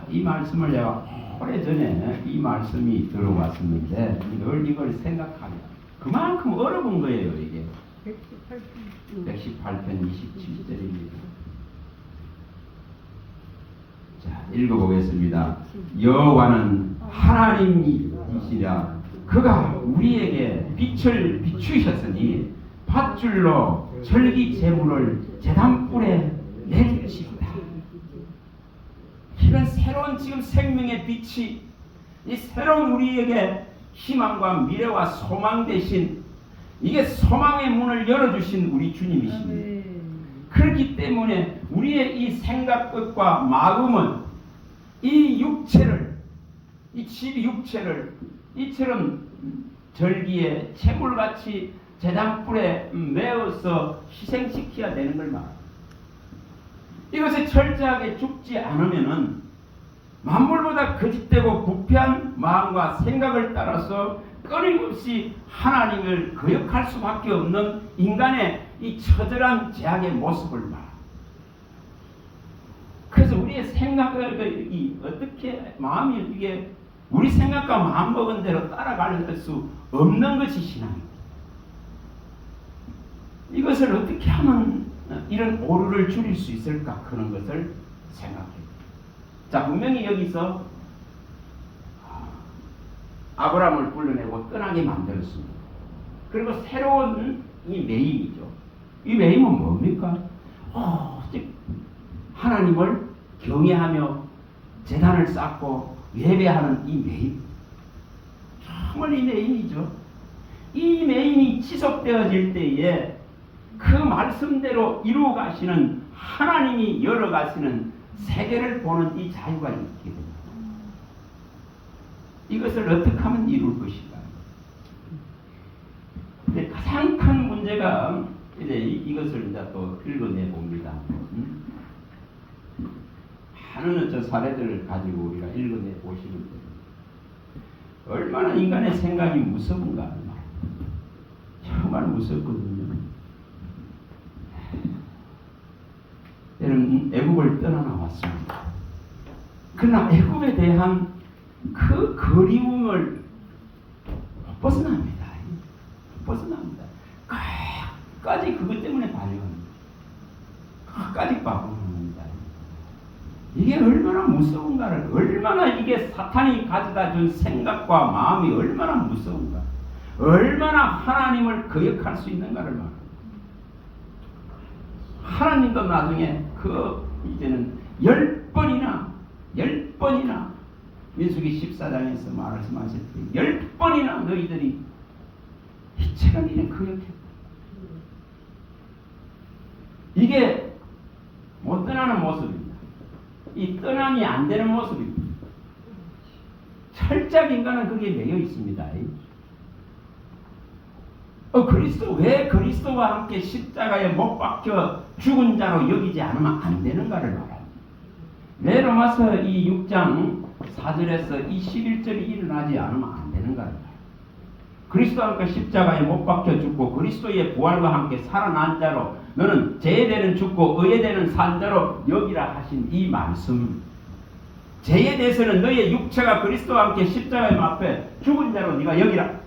이 말씀을 내가 오래전에 이 말씀이 들어왔었는데 늘 이걸 생각하면 그만큼 어려운 거예요. 이게 118편 27절입니다. 자, 읽어보겠습니다. 여호와는 하나님이시라. 그가 우리에게 빛을 비추셨으니 밧줄로 절기 제물을 제단불에 내리시다. 이런 새로운 지금 생명의 빛이 이 새로운 우리에게 희망과 미래와 소망 대신 이게 소망의 문을 열어주신 우리 주님이십니다. 그렇기 때문에 우리의 이 생각과 마음은 이 육체를 이처럼 절기에 채물같이 제단불에 메어서 희생시켜야 되는 걸 말합니다. 이것에 철저하게 죽지 않으면은 만물보다 거짓되고 부패한 마음과 생각을 따라서 끊임없이 하나님을 거역할 수밖에 없는 인간의 이 처절한 죄악의 모습을 말합니다. 그래서 우리의 생각을 어떻게 마음이 이게 우리 생각과 마음 먹은 대로 따라갈 수 없는 것이 신앙입니다. 이것을 어떻게 하면 이런 오류를 줄일 수 있을까 그런 것을 생각해요. 자, 분명히 여기서 아브라함을 불러내고 떠나게 만들었습니다. 그리고 새로운 이 매임이죠. 이 매임은 뭡니까? 하나님을 경외하며 제단을 쌓고 예배하는 이 매임. 정말 이 매임이죠. 이 매임이 지속되어질 때에 그 말씀대로 이루어 가시는 하나님이 열어가시는 세계를 보는 이 자유가 있게 됩니다. 이것을 어떻게 하면 이룰 것인가? 근데 가장 큰 문제가 이제 이것을 이제 또 읽어내 봅니다. 많은 저 사례들을 가지고 우리가 읽어내 보시면 됩니다. 얼마나 인간의 생각이 무서운가. 정말 무섭거든요. 여러분, 애굽을 떠나 나왔습니다. 그러나 애굽에 대한 그 그리움을 못 벗어납니다. 못 벗어납니다. 끝까지 그것 때문에 반영합니다. 끝까지 반영합니다. 이게 얼마나 무서운가를, 얼마나 이게 사탄이 가져다 준 생각과 마음이 얼마나 무서운가, 얼마나 하나님을 거역할 수 있는가를 말합니다. 하나님도 나중에 이제는 10번이나 민수기 14장에서 말씀하실 때 10번이나 너희들이 이처럼 이래 거역했다. 이게 못 떠나는 모습입니다. 이 떠남이 안 되는 모습입니다. 철저히 인간은 거기에 매여 있습니다. 왜 그리스도와 함께 십자가에 못 박혀 죽은 자로 여기지 않으면 안 되는가를 말합니다. 왜 로마서 이 6장 4절에서 이 11절이 일어나지 않으면 안 되는가를 말합니다. 그리스도와 함께 십자가에 못 박혀 죽고 그리스도의 부활과 함께 살아난 자로 너는 죄에 대는 죽고 의에 대는 산 자로 여기라 하신 이 말씀, 죄에 대해서는 너의 육체가 그리스도와 함께 십자가에 앞에 죽은 자로 네가 여기라.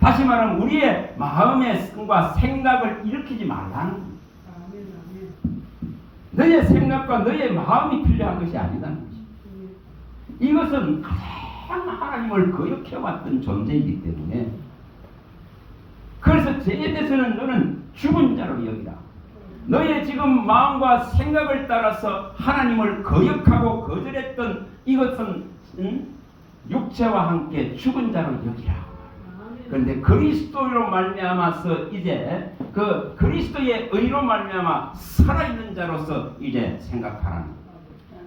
다시 말하면 우리의 마음의 생과 생각을 일으키지 말라는 겁니다. 너의 생각과 너의 마음이 필요한 것이 아니라는 것입니다. 이것은 가장 하나님을 거역해왔던 존재이기 때문에, 그래서 죄에 대해서는 너는 죽은 자로 여기라. 너의 지금 마음과 생각을 따라서 하나님을 거역하고 거절했던 이것은 육체와 함께 죽은 자로 여기라. 그런데 그리스도로 말미암아서 이제 그 그리스도의 의로 말미암아 살아있는 자로서 이제 생각하라는 거예요.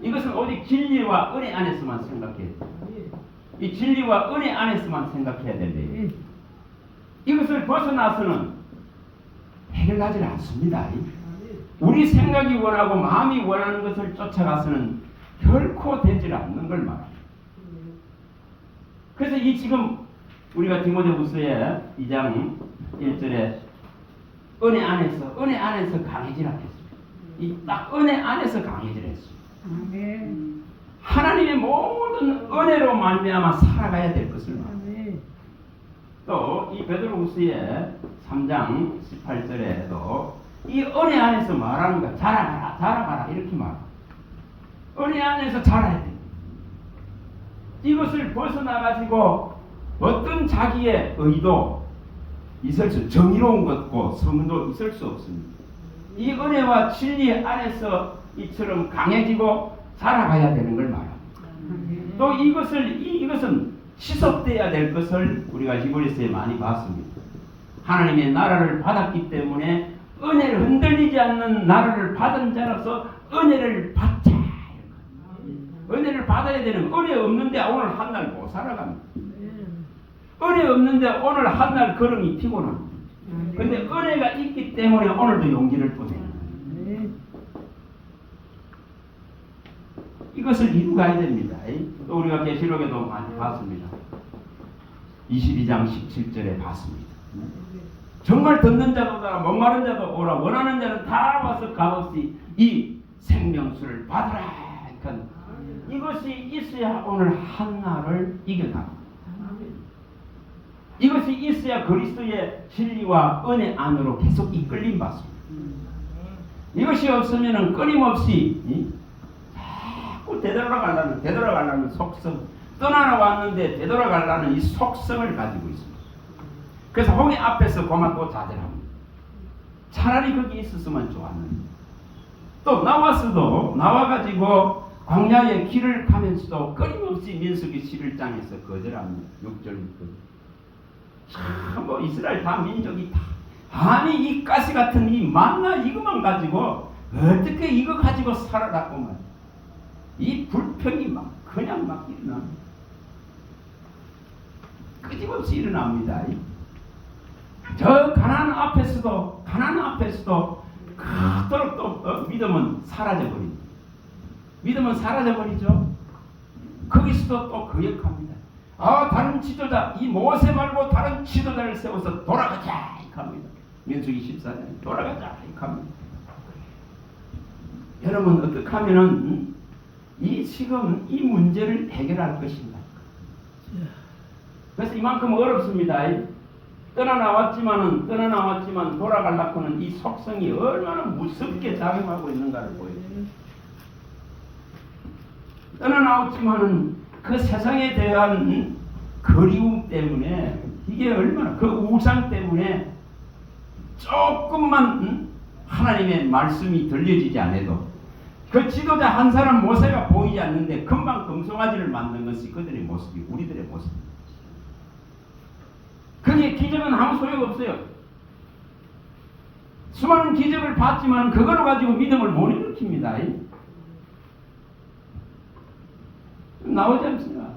이것은 오직 진리와 은혜 안에서만 생각해야 돼요. 이 진리와 은혜 안에서만 생각해야 된대요. 이것을 벗어나서는 해결하지 않습니다. 우리 생각이 원하고 마음이 원하는 것을 쫓아가서는 결코 되질 않는 걸 말합니다. 그래서 이 지금 우리가 디모데후서의 2장 1절에 은혜 안에서 강해지라 했습니다. 이 딱 은혜 안에서 강해지라 했습니다. 하나님의 모든 은혜로 말미암아 살아가야 될 것을 말합니다. 또 이 베드로후서의 3장 18절에도 이 은혜 안에서 말하는 거 자라가라 이렇게 말합니다. 은혜 안에서 자라야 됩니다. 이것을 벗어나가지고 어떤 자기의 의도 있을 수, 정의로운 것고 성도 있을 수 없습니다. 이 은혜와 진리 안에서 이처럼 강해지고 살아가야 되는 걸 말합니다. 또 이것은 지속돼야 될 것을 우리가 히브리서에 많이 봤습니다. 하나님의 나라를 받았기 때문에 은혜를 흔들리지 않는 나라를 받은 자로서 은혜를 받자. 은혜를 받아야 되는, 은혜 없는데 오늘 한 날 못 살아갑니다. 은혜 없는데 오늘 한 날 걸음이 피곤합니다. 그런데 은혜가 있기 때문에 오늘도 용기를 또 내는 거예요. 이것을 이루가야 됩니다. 또 우리가 계시록에도 많이 봤습니다. 22장 17절에 봤습니다. 정말 듣는 자도 오라, 목마른 자도 오라, 원하는 자는 다 와서 값없이 이 생명수를 받으라. 그러니까 이것이 있어야 오늘 한나를 이겨갑니다. 이것이 있어야 그리스도의 진리와 은혜 안으로 계속 이끌림 받습니다. 이것이 없으면 끊임없이 자꾸 되돌아가려는 속성, 떠나왔는데 되돌아가려는 이 속성을 가지고 있습니다. 그래서 홍해 앞에서 그만 또 자제합니다. 차라리 거기 있었으면 좋았는데, 또 나와가지고 광야의 길을 가면서도 끊임없이 민수기 11장에서 거절합니다. 6절 참 뭐 이스라엘 다 민족이 다 아니 이 가시 같은 이 만나 이것만 가지고 어떻게 이거 가지고 살아라고 말이야. 이 불평이 막 그냥 막 일어납니다. 끊임없이 일어납니다. 저 가나안 앞에서도 그토록 또 믿음은 사라져버립니다. 믿음은 사라져버리죠. 거기서도 또 거역합니다. 다른 지도자, 이 모세 말고 다른 지도자를 세워서 돌아가자 합니다. 민수기 14장 돌아가자 합니다. 여러분 어떻게 하면은 지금 이 문제를 해결할 것인가? 그래서 이만큼 어렵습니다. 떠나나왔지만 돌아가려고는 이 속성이 얼마나 무섭게 작용하고 있는가를 보여줍니다. 떠나나왔지만은 그 세상에 대한 그리움 때문에 이게 얼마나 그 우상 때문에 조금만 하나님의 말씀이 들려지지 않아도 그 지도자 한 사람 모세가 보이지 않는데 금방 금송아지를 만든 것이 그들의 모습이 우리들의 모습입니다. 그게 기적은 아무 소용없어요. 수많은 기적을 봤지만 그거로 가지고 믿음을 못 일으킵니다. 나오지 않습니까?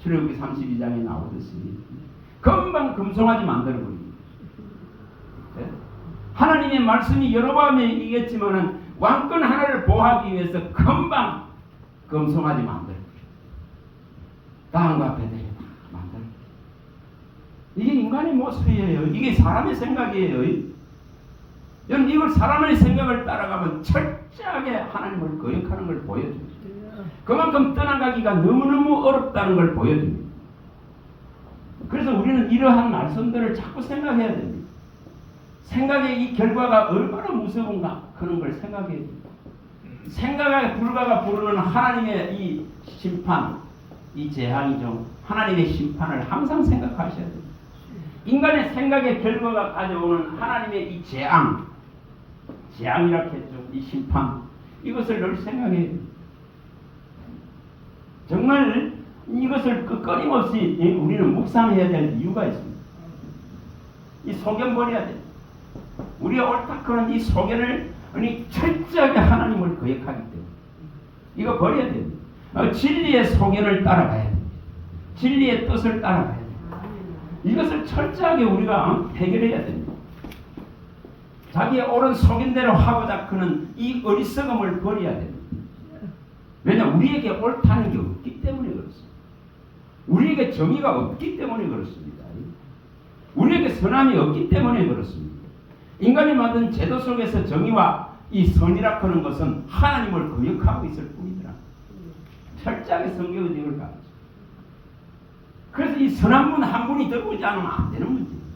출애굽기 32장에 나오듯이 금방 금송아지 만들어버립니다. 네? 하나님의 말씀이 여러 번이겠지만은 왕권 하나를 보호하기 위해서 금방 금송아지 만들어버립니다. 땅과 베델에 다 만들어버립니다. 이게 인간의 모습이에요. 이게 사람의 생각이에요. 여러분 이걸 사람의 생각을 따라가면 철저하게 하나님을 거역하는 걸 보여줍니다. 그만큼 떠나가기가 너무너무 어렵다는 걸 보여줍니다. 그래서 우리는 이러한 말씀들을 자꾸 생각해야 됩니다. 생각의 이 결과가 얼마나 무서운가 그런 걸 생각해야 됩니다. 생각의 불가가 부르는 하나님의 이 심판, 이 재앙이죠. 하나님의 심판을 항상 생각하셔야 됩니다. 인간의 생각의 결과가 가져오는 하나님의 이 재앙이라 했죠. 이 심판, 이것을 늘 생각해야 됩니다. 정말 이것을 끊임없이 우리는 묵상해야 될 이유가 있습니다. 이 소견 버려야 돼요. 우리가 옳다고는 이 소견을 철저하게 하나님을 거역하기 때문에 이거 버려야 됩니다. 진리의 소견을 따라가야 됩니다. 진리의 뜻을 따라가야 됩니다. 이것을 철저하게 우리가 해결해야 됩니다. 자기의 옳은 소견대로 하고자 하는 이 어리석음을 버려야 됩니다. 왜냐 우리에게 옳다는 게 없기 때문에 그렇습니다. 우리에게 정의가 없기 때문에 그렇습니다. 우리에게 선함이 없기 때문에 그렇습니다. 인간이 만든 제도 속에서 정의와 이 선이라 하는 것은 하나님을 거역하고 있을 뿐이더라. 철저하게 성경은 이걸 가르쳐. 그래서 이 선한 분 한 분이 들어오지 않으면 안 되는 문제입니다.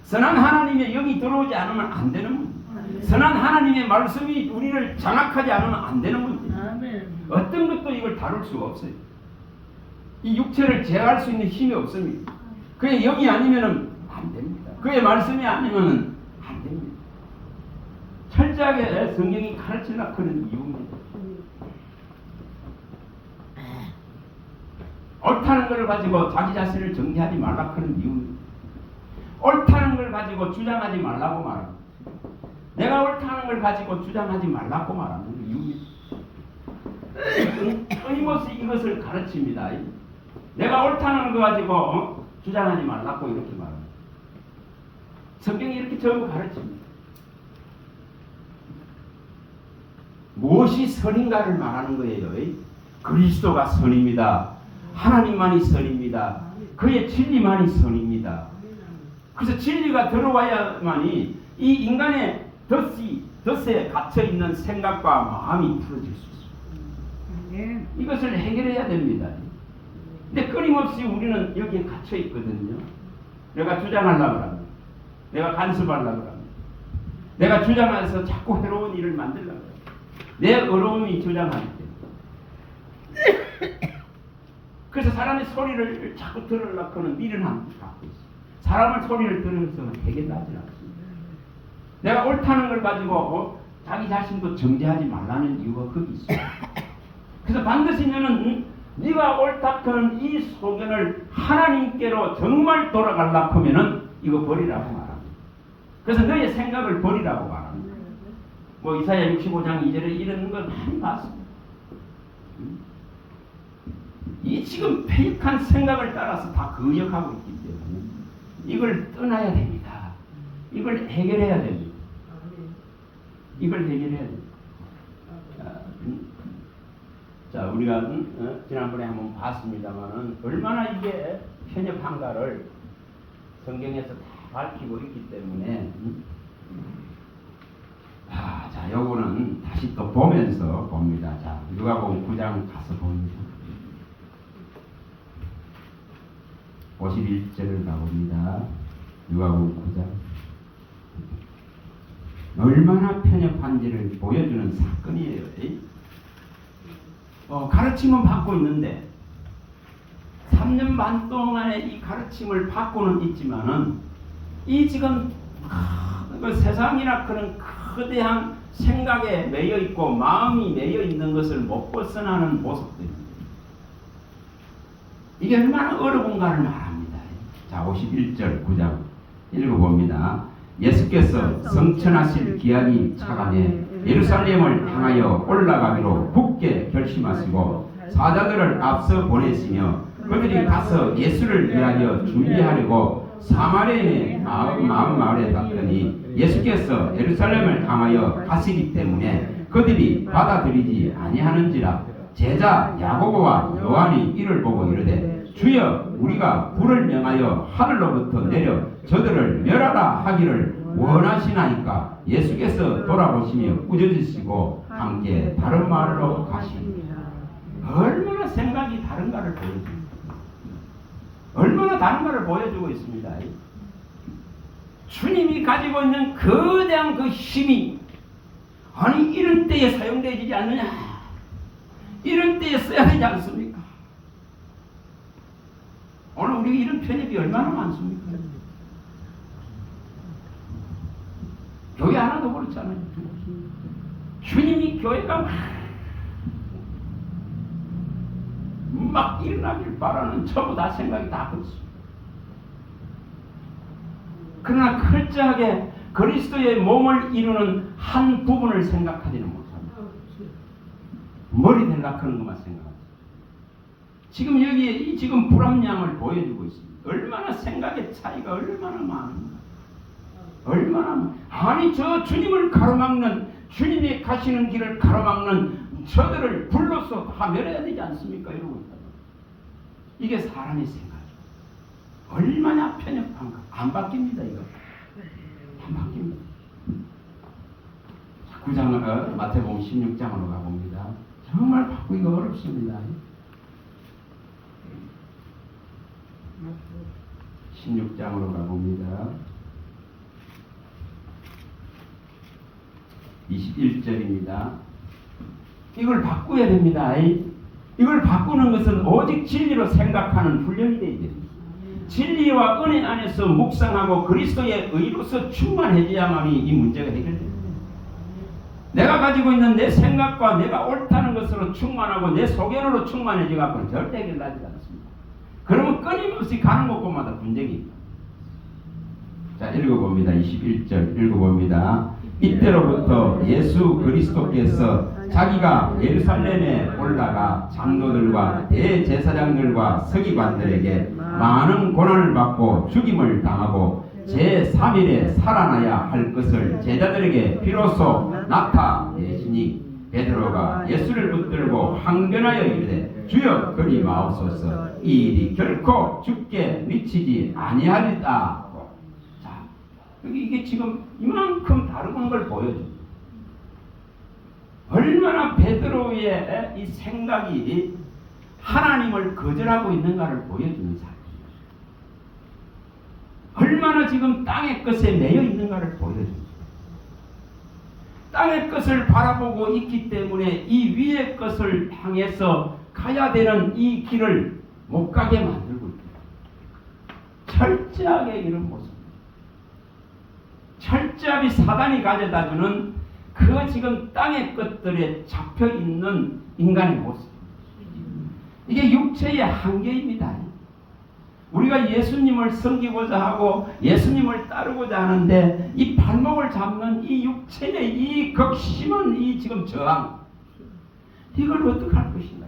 선한 하나님의 영이 들어오지 않으면 안 되는 문제입니다. 선한 하나님의 말씀이 우리를 장악하지 않으면 안 되는 문제입니다. 어떤 것도 이걸 다룰 수가 없어요. 이 육체를 제어할 수 있는 힘이 없습니다. 그의 영이 아니면 안 됩니다. 그의 말씀이 아니면 안 됩니다. 철저하게 성경이 가르치려고 하는 이유입니다. 옳다는 걸 가지고 자기 자신을 정죄하지 말라고 하는 이유입니다. 옳다는 걸 가지고 주장하지 말라고 말합니다. 내가 옳다는 걸 가지고 주장하지 말라고 말하는 이유입니다. 끊임없이 이것을 가르칩니다. 내가 옳다는 거 가지고 주장하지 말라고 이렇게 말합니다. 성경이 이렇게 전부 가르칩니다. 무엇이 선인가를 말하는 거예요. 그리스도가 선입니다. 하나님만이 선입니다. 그의 진리만이 선입니다. 그래서 진리가 들어와야만이 이 인간의 덫에 갇혀 있는 생각과 마음이 풀어질 수 있습니다. 이것을 해결해야 됩니다. 근데 끊임없이 우리는 여기에 갇혀 있거든요. 내가 주장하려고 합니다. 내가 간섭하려고 합니다. 내가 주장해서 자꾸 해로운 일을 만들려고 합니다. 내 어려움이 주장하기 때문에. 그래서 사람의 소리를 자꾸 들으려고 하는 미련함을 갖고 있어요. 사람의 소리를 들으면서 해결하지 않습니다. 내가 옳다는 걸 가지고 자기 자신도 정죄하지 말라는 이유가 거기 있어요. 그래서 반드시 너는 네가 옳다 하는 이 소견을 하나님께로 정말 돌아가려고 하면은 이거 버리라고 말합니다. 그래서 너의 생각을 버리라고 말합니다. 뭐 이사야 65장 2절에 이런 걸 많이 봤습니다. 이 지금 폐역한 생각을 따라서 다 거역하고 있기 때문에 이걸 떠나야 됩니다. 이걸 해결해야 됩니다. 이걸 해결해야 됩니다. 자, 우리가 지난번에 한번 봤습니다만은 얼마나 이게 편협한가를 성경에서 다 밝히고 있기 때문에 자, 요거는 다시 또 보면서 봅니다. 자, 누가복음 9장 가서 봅니다. 51절을 가봅니다. 누가복음 9장. 얼마나 편협한지를 보여주는 사건이에요. 가르침은 받고 있는데 3년 반 동안의 이 가르침을 받고는 있지만은 이 지금 그 세상이나 그런 거대한 생각에 매여 있고 마음이 매여 있는 것을 못 벗어나는 모습들입니다. 이게 얼마나 어려운가를 말합니다. 자, 51절 9장 읽어봅니다. 예수께서 성천하실 기한이 차가매 예루살렘을 향하여 올라가기로 굳게 결심하시고 사자들을 앞서 보내시며 그들이 가서 예수를 위하여 준비하려고 사마리아의 마을에 갔더니 예수께서 예루살렘을 향하여 가시기 때문에 그들이 받아들이지 아니하는지라. 제자 야고보와 요한이 이를 보고 이르되 주여 우리가 불을 명하여 하늘로부터 내려 저들을 멸하라 하기를 원하시나이까. 예수께서 돌아보시며 꾸짖으시고 함께 다른 마을로 가십니다. 얼마나 생각이 다른가를 보여줍니다. 얼마나 다른가를 보여주고 있습니다. 주님이 가지고 있는 거대한 그 힘이 아니 이런 때에 사용되지 않느냐, 이런 때에 써야 되지 않습니까? 오늘 우리가 이런 편협이 얼마나 많습니까? 교회 하나도 그렇잖아요. 주님이 교회가 막 일어나길 바라는 전부 다 생각이 다 그렇습니다. 그러나 철저하게 그리스도의 몸을 이루는 한 부분을 생각하지는 못합니다. 머리 되려고 하는 것만 생각합니다. 지금 여기에 이 지금 불합리함을 보여주고 있습니다. 얼마나 생각의 차이가 얼마나 많은가. 얼마나 아니 저 주님을 가로막는, 주님이 가시는 길을 가로막는 저들을 불러서 다 멸해야 되지 않습니까? 이러고 있다. 이게 사람의 생각이에요. 얼마나 편협한가. 안 바뀝니다. 이거 안 바뀝니다. 9장을 마태복음 16장으로 가봅니다. 정말 바꾸기가 어렵습니다. 16장으로 가봅니다. 21절입니다. 이걸 바꾸어야 됩니다. 이걸 바꾸는 것은 오직 진리로 생각하는 훈련이 되어야 됩니다. 진리와 은혜 안에서 묵상하고 그리스도의 의로서 충만해져야만이 이 문제가 해결됩니다. 내가 가지고 있는 내 생각과 내가 옳다는 것으로 충만하고 내 소견으로 충만해져 갖고는 절대 해결되지 않습니다. 그러면 끊임없이 가는 곳곳마다 분쟁입니다. 자, 읽어봅니다. 21절 읽어봅니다. 이때로부터 예수 그리스도께서 자기가 예루살렘에 올라가 장로들과 대제사장들과 서기관들에게 많은 고난을 받고 죽임을 당하고 제3일에 살아나야 할 것을 제자들에게 비로소 나타내시니
베드로가 예수를 붙들고 항변하여 이르되 주여 그리 마옵소서 이 일이 결코 죽게 미치지 아니하리다. 자, 이게 지금 이만큼 다른 걸 보여줍니다. 얼마나 베드로의 이 생각이 하나님을 거절하고 있는가를 보여주는 사실이에요. 얼마나 지금 땅의 것에 매여 있는가를 보여줍니다. 땅의 것을 바라보고 있기 때문에 이 위의 것을 향해서 가야 되는 이 길을 못 가게 만들고 있다. 철저하게 이런 모습. 철저하게 사단이 가져다주는 그 지금 땅의 것들에 잡혀 있는 인간의 모습. 이게 육체의 한계입니다. 우리가 예수님을 섬기고자 하고 예수님을 따르고자 하는데 이 발목을 잡는 이 육체의 이 극심한 이 지금 저항, 이걸 어떻게 할 것인가?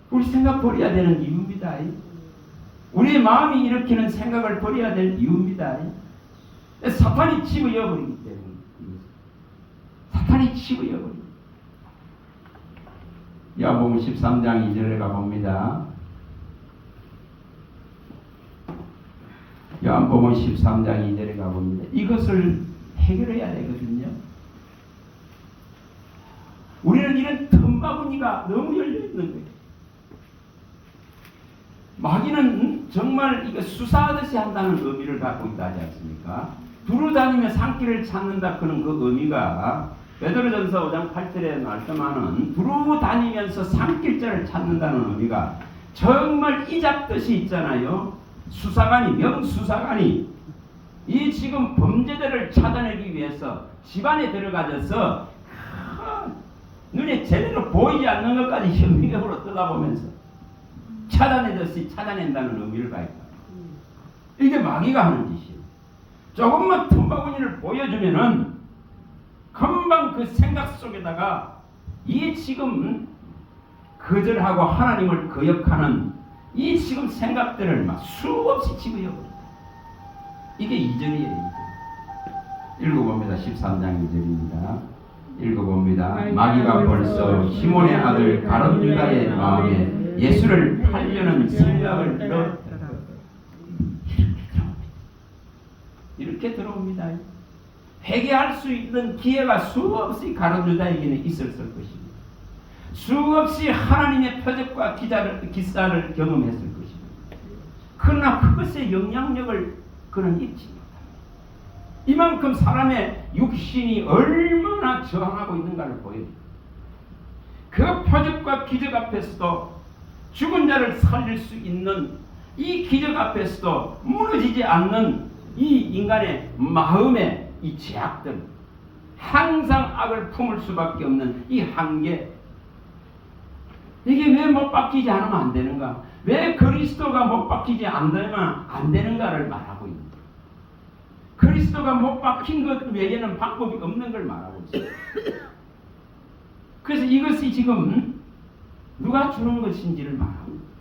우리 생각 버려야 되는 이유입니다. 우리의 마음이 일으키는 생각을 버려야 될 이유입니다. 사탄이 집어여버리기 때문에. 사탄이 집어여버립니다. 야고보서 13장 2절에 가봅니다. 요한복음 13장 2절에 가봅니다. 이것을 해결해야 되거든요. 우리는 이런 틈바구니가 너무 열려있는 거예요. 마귀는 정말 이거 수사하듯이 한다는 의미를 갖고 있다 하지 않습니까? 두루다니며 산길을 찾는다 그런 그 의미가 베드로전서 5장 8절에 말씀하는 두루다니면서 산길자를 찾는다는 의미가 정말 이잡듯이 있잖아요. 수사관이, 명수사관이 이 지금 범죄자를 찾아내기 위해서 집안에 들어가서 눈에 제대로 보이지 않는 것까지 현미경으로 떠다보면서 찾아내듯이 찾아낸다는 의미를 가있다. 이게 마귀가 하는 짓이에요. 조금만 틈바구니를 보여주면은 금방 그 생각 속에다가 이 지금 거절하고 하나님을 거역하는 이 지금 생각들을 막 수없이 집어여버립니다. 이게 2절이에요. 읽어봅니다. 13장 2절입니다. 읽어봅니다. 마귀가 벌써 시몬의 아들 가룟 유다의 마음에 예수를 팔려는 생각을 넣었다. 이렇게 들어옵니다. 회개할 수 있는 기회가 수없이 가룟 유다에게는 있었을 것입니다. 수없이 하나님의 표적과 기사를 경험했을 것입니다. 그러나 그것의 영향력을 그는 잊지 못합니다. 이만큼 사람의 육신이 얼마나 저항하고 있는가를 보여줍니다. 그 표적과 기적 앞에서도 죽은 자를 살릴 수 있는 이 기적 앞에서도 무너지지 않는 이 인간의 마음의 이 제약들, 항상 악을 품을 수밖에 없는 이 한계, 이게 왜 못 바뀌지 않으면 안 되는가? 왜 그리스도가 못 바뀌지 않으면 안 되는가를 말하고 있습니다. 그리스도가 못 바뀐 것 외에는 방법이 없는 걸 말하고 있습니다. 그래서 이것이 지금 누가 주는 것인지를 말하고 있습니다.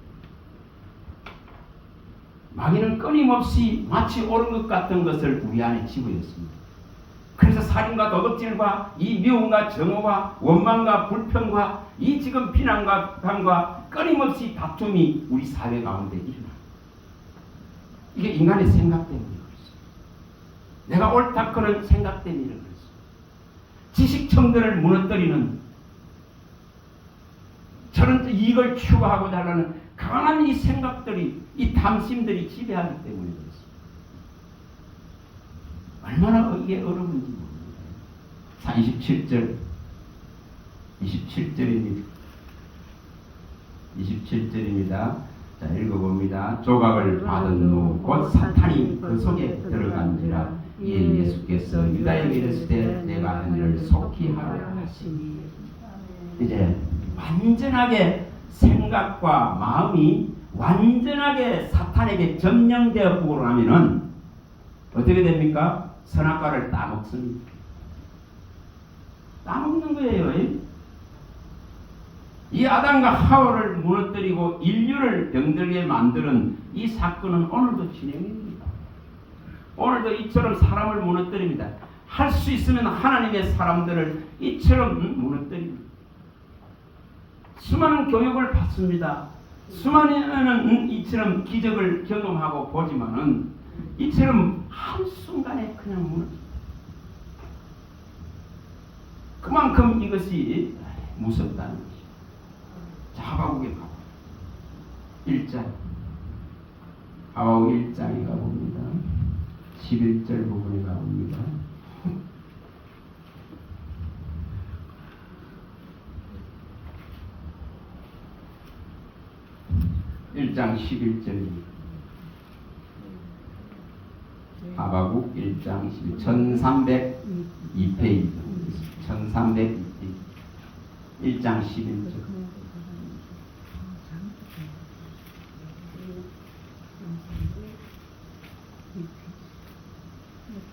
마귀는 끊임없이 마치 옳은 것 같은 것을 우리 안에 집어였습니다. 그래서 살인과 도덕질과 이 미움과 정오와 원망과 불평과 이 지금 비난과 강과 끊임없이 다툼이 우리 사회 가운데 일어납니다. 이게 인간의 생각 때문에 그렇습니다. 내가 옳다 그런 생각 때문에 그렇습니다. 지식청들을 무너뜨리는 저런 이익을 추구하고자 하는 강한 이 생각들이, 이 탐심들이 지배하기 때문에 그렇습니다. 얼마나 이게 어려운지 모릅니다. 27절입니다. 27절입니다. 자, 읽어봅니다. 조각을 받은 후 곧 사탄이 그 속에 들어간지라 이에 예수께서 유다에게 이르시되 내가 너희를 속히 하라 하시니. 이제 완전하게 생각과 마음이 완전하게 사탄에게 점령되어 보고 나면은 어떻게 됩니까? 선악과를 따먹습니다. 따먹는 거예요. 이 아담과 하와를 무너뜨리고 인류를 병들게 만드는 이 사건은 오늘도 진행입니다. 오늘도 이처럼 사람을 무너뜨립니다.
할 수 있으면 하나님의 사람들을 이처럼 무너뜨립니다. 수많은 교육을 받습니다. 수많은 이처럼 기적을 경험하고 보지만은 이처럼 한순간에 그냥 무너집니다. 그만큼 이것이 무섭다는 것이죠. 자, 하박국에 가고 1장 하박국 1장에 가봅니다. 11절 부분에 가봅니다. (1장 11절입니다) 하박국 1장 11, 1302페이지 1302페이지 1장 11절.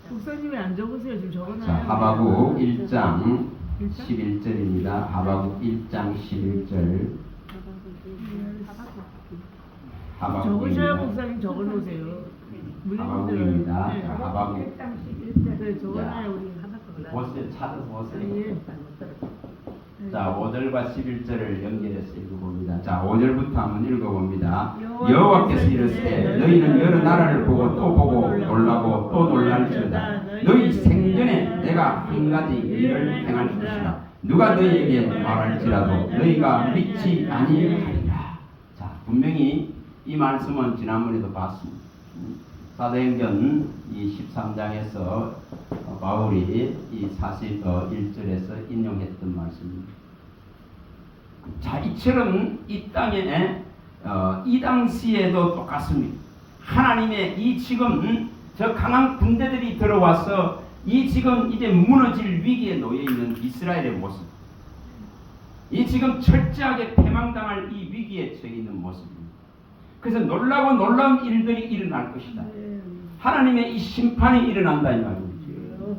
목사님이 안 적으세요? 지금 적어놔요.
자, 하박국 1장 11절입니다. 하박국 1장 11절.
적으셔야
하박국입니다.
목사님 적어놓으세요.
하박국입니다.
네.
자, 하박국.
네, 적어놔요. 우리 하박국.
보세요. 찾아서 보세요.
예.
자, 5절과 11절을 연결해서 읽어봅니다. 자, 5절부터 한번 읽어봅니다. 여호와께서 이르시되 너희는 여러 나라를 보고 또 보고 놀라고 또 놀랄지어다. 너희 생전에 내가 한 가지 일을 행할 것이라. 누가 너희에게 말할지라도 너희가 믿지 아니하리라. 자, 분명히 이 말씀은 지난번에도 봤습니다. 사도행전 이 13장에서 바울이 이 41절에서 인용했던 말씀입니다. 자, 이처럼 이 땅에 이 당시에도 똑같습니다. 하나님의 이 지금 저 강한 군대들이 들어와서 이 지금 이제 무너질 위기에 놓여 있는 이스라엘의 모습, 이 지금 철저하게 패망당할 이 위기에 처해 있는 모습입니다. 그래서 놀라고 놀라운 일들이 일어날 것이다. 하나님의 이 심판이 일어난다 이 말이죠.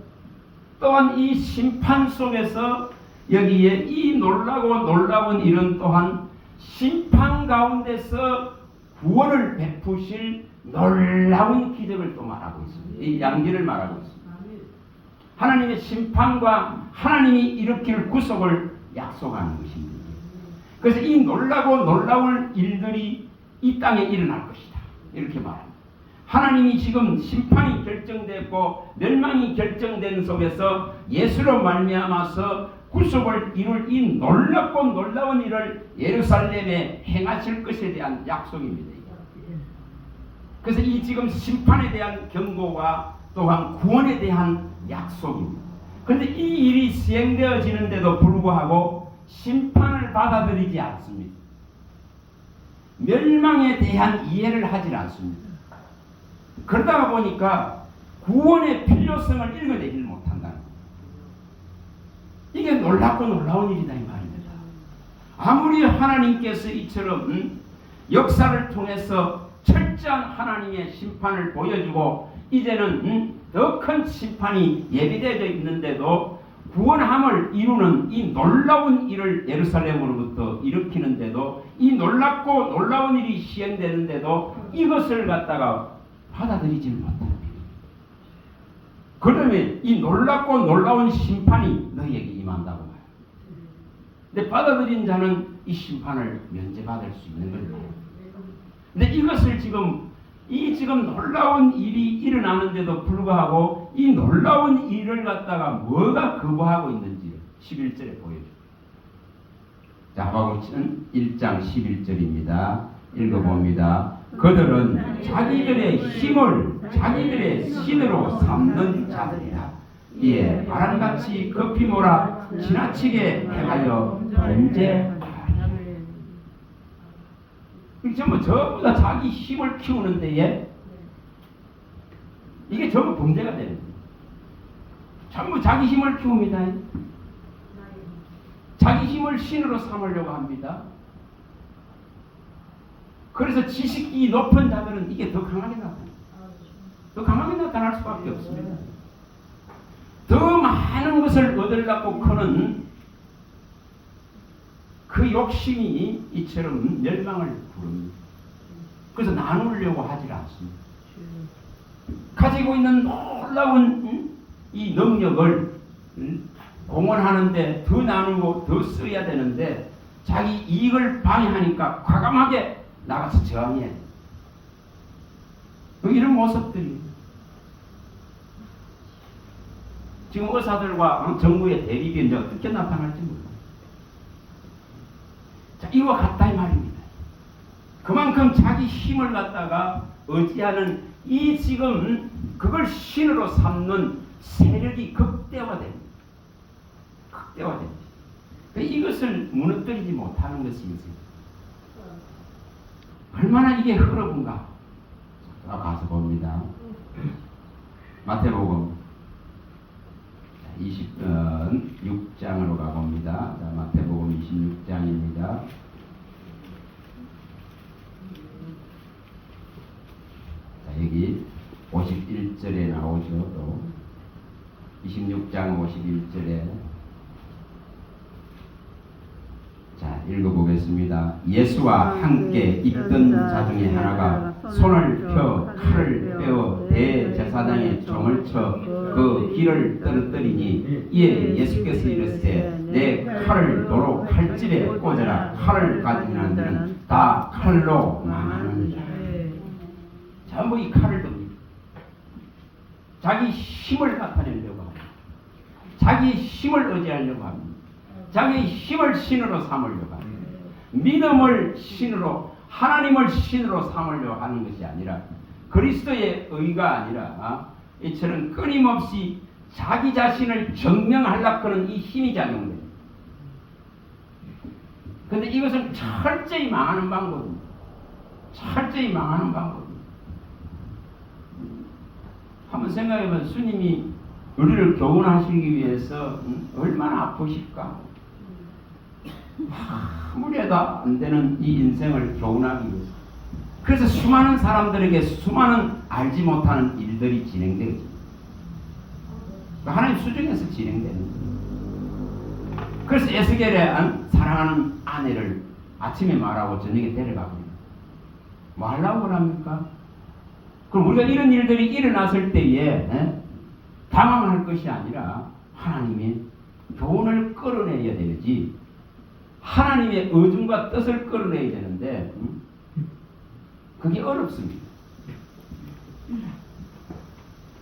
또한 이 심판 속에서 여기에 이 놀라고 놀라운 일은 또한 심판 가운데서 구원을 베푸실 놀라운 기적을 또 말하고 있습니다. 이 양기를 말하고 있습니다. 하나님의 심판과 하나님이 일으킬 구속을 약속하는 것입니다. 그래서 이 놀라고 놀라운 일들이 이 땅에 일어날 것이다. 이렇게 말합니다. 하나님이 지금 심판이 결정됐고 멸망이 결정된 속에서 예수로 말미암아서 구속을 이룰 이 놀랍고 놀라운 일을 예루살렘에 행하실 것에 대한 약속입니다. 그래서 이 지금 심판에 대한 경고와 또한 구원에 대한 약속입니다. 그런데 이 일이 시행되어지는데도 불구하고 심판을 받아들이지 않습니다. 멸망에 대한 이해를 하지 않습니다. 그러다가 보니까 구원의 필요성을 읽어내질 못한다는 거예요. 이게 놀랍고 놀라운 일이다 이 말입니다. 아무리 하나님께서 이처럼 역사를 통해서 철저한 하나님의 심판을 보여주고 이제는 더 큰 심판이 예비되어 있는데도 구원함을 이루는 이 놀라운 일을 예루살렘으로부터 일으키는데도 이 놀랍고 놀라운 일이 시행되는데도 이것을 갖다가 받아들이지 못합니다. 그러면 이 놀랍고 놀라운 심판이 너희에게 임한다고 말해요. 근데 받아들인 자는 이 심판을 면제받을 수 있는 거예요. 근데 이것을 지금 놀라운 일이 일어나는데도 불구하고 이 놀라운 일을 갖다가 뭐가 거부하고 있는지 11절에 보여줘요. 자, 하박국은 1장 11절입니다. 읽어봅니다. 그들은 자기들의 힘을 자기들의 신으로 삼는 자들이다. 이에 바람같이 급히 몰아 지나치게 행하여 범죄하리라. 전부 다 자기 힘을 키우는 데에 이게 전부 범죄가 됩니다. 전부 자기 힘을 키웁니다. 자기 힘을 신으로 삼으려고 합니다. 그래서 지식이 높은 자들은 이게 더 강하게 나타납니다. 더 강하게 나타날 수밖에 없습니다. 더 많은 것을 얻으려고 크는 그 욕심이 이처럼 멸망을 부릅니다. 그래서 나누려고 하지 않습니다. 가지고 있는 놀라운 이 이 능력을 공헌하는데 더 나누고 더 써야 되는데 자기 이익을 방해하니까 과감하게 나가서 저항해. 이런 모습들이 지금 의사들과 정부의 대립이 이제 어떻게 나타날지 모릅니다. 자, 이와 같다 이 말입니다. 그만큼 자기 힘을 갖다가 의지하는 이 지금 그걸 신으로 삼는 세력이 극대화됩니다. 극대화됩니다. 이것을 무너뜨리지 못하는 것입니다. 얼마나 이게 흐름인가? 가서 봅니다. 마태복음 26장으로 가봅니다. 자, 마태복음 26장입니다. 자, 여기 51절에 나오죠. 또 26장 51절에 자, 읽어보겠습니다. 예수와 함께 있던 자 중에 하나가 손을 펴 칼을 빼어 대제사장의 종을 쳐 그 길을 떨어뜨리니 이에 예수께서 이르시되 내 칼을 도로 칼집에 꽂아라. 칼을 가진 자들은 다 칼로 망하느니라. 전부 이 칼을 듭니다. 자기 힘을 나타내려고 합니다. 자기 힘을 의지하려고 합니다. 자기 힘을 신으로 삼으려고 합니다. 믿음을 신으로, 하나님을 신으로 삼으려고 하는 것이 아니라 그리스도의 의가 아니라 이처럼 끊임없이 자기 자신을 증명하려고 하는 이 힘이 작용됩니다. 그런데 이것은 철저히 망하는 방법입니다. 철저히 망하는 방법입니다. 한번 생각해보면 주님이 우리를 교훈하시기 위해서 얼마나 아프실까? 아무리 해도 안 되는 이 인생을 교훈하기 위해서. 그래서 수많은 사람들에게 수많은 알지 못하는 일들이 진행되죠. 하나님 수중에서 진행되는 거예요. 그래서 에스겔의 사랑하는 아내를 아침에 말하고 저녁에 데려갑니다. 뭐 하려고 그럽니까? 그럼 우리가 이런 일들이 일어났을 때에 당황할 것이 아니라 하나님의 교훈을 끌어내야 되지. 하나님의 의중과 뜻을 끌어내야 되는데 그게 어렵습니다.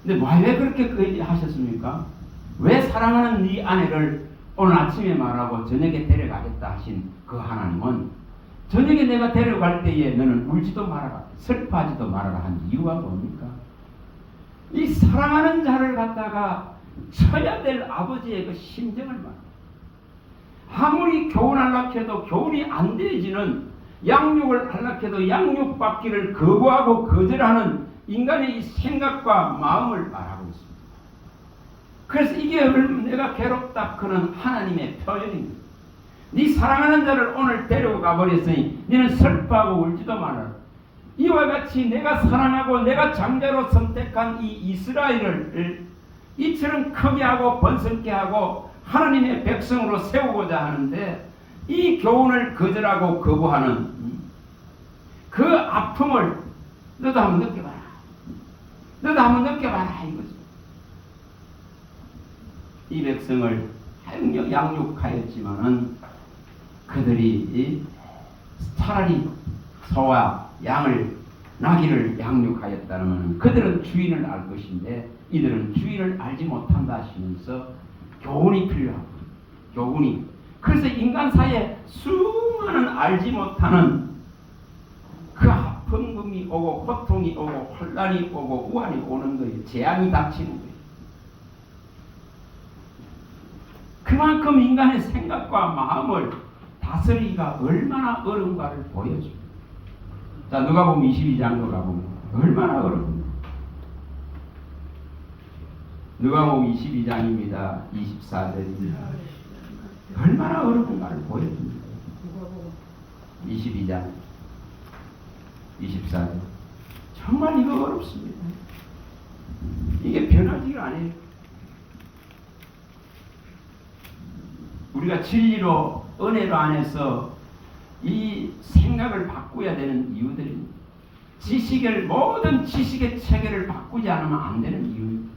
근데 왜 그렇게 하셨습니까? 왜 사랑하는 네 아내를 오늘 아침에 말하고 저녁에 데려가겠다 하신 그 하나님은 저녁에 내가 데려갈 때에 너는 울지도 말아라, 슬퍼하지도 말아라 한 이유가 뭡니까? 이 사랑하는 자를 갖다가 쳐야 될 아버지의 그 심정을 말합니다. 아무리 교훈하려고 해도 교훈이 안 되지는, 양육을 하려고 해도 양육받기를 거부하고 거절하는 인간의 이 생각과 마음을 말하고 있습니다. 그래서 이게 내가 괴롭다 그는 하나님의 표현입니다. 네 사랑하는 자를 오늘 데려가 버렸으니 너는 슬퍼하고 울지도 말아라. 이와 같이 내가 사랑하고 내가 장자로 선택한 이 이스라엘을 이처럼 크게 하고 번성케 하고 하나님의 백성으로 세우고자 하는데 이 교훈을 거절하고 거부하는 그 아픔을 너도 한번 느껴봐라. 너도 한번 느껴봐라 이거죠. 이 백성을 양육하였지만은 그들이 차라리 소와 양을 나귀를 양육하였다면 그들은 주인을 알 것인데 이들은 주인을 알지 못한다 하시면서 교훈이 필요합니다. 교훈이. 그래서 인간 사이에 수많은 알지 못하는 그 아픔이 오고 고통이 오고 혼란이 오고 우환이 오는 거예요. 재앙이 닥치는 거예요. 그만큼 인간의 생각과 마음을 다스리기가 얼마나 어려운가를 보여줍니다. 자, 누가복음 22장도 가보면 얼마나 어렵습니까? 누가복음 22장입니다. 24절입니다. 얼마나 어려운가를 보여줍니다. 22장 24절 정말 이거 어렵습니다. 이게 변하지가 않아요. 우리가 진리로 은혜로 안에서 이 생각을 바꾸어야 되는 이유들입니다. 모든 지식의 체계를 바꾸지 않으면 안 되는 이유입니다.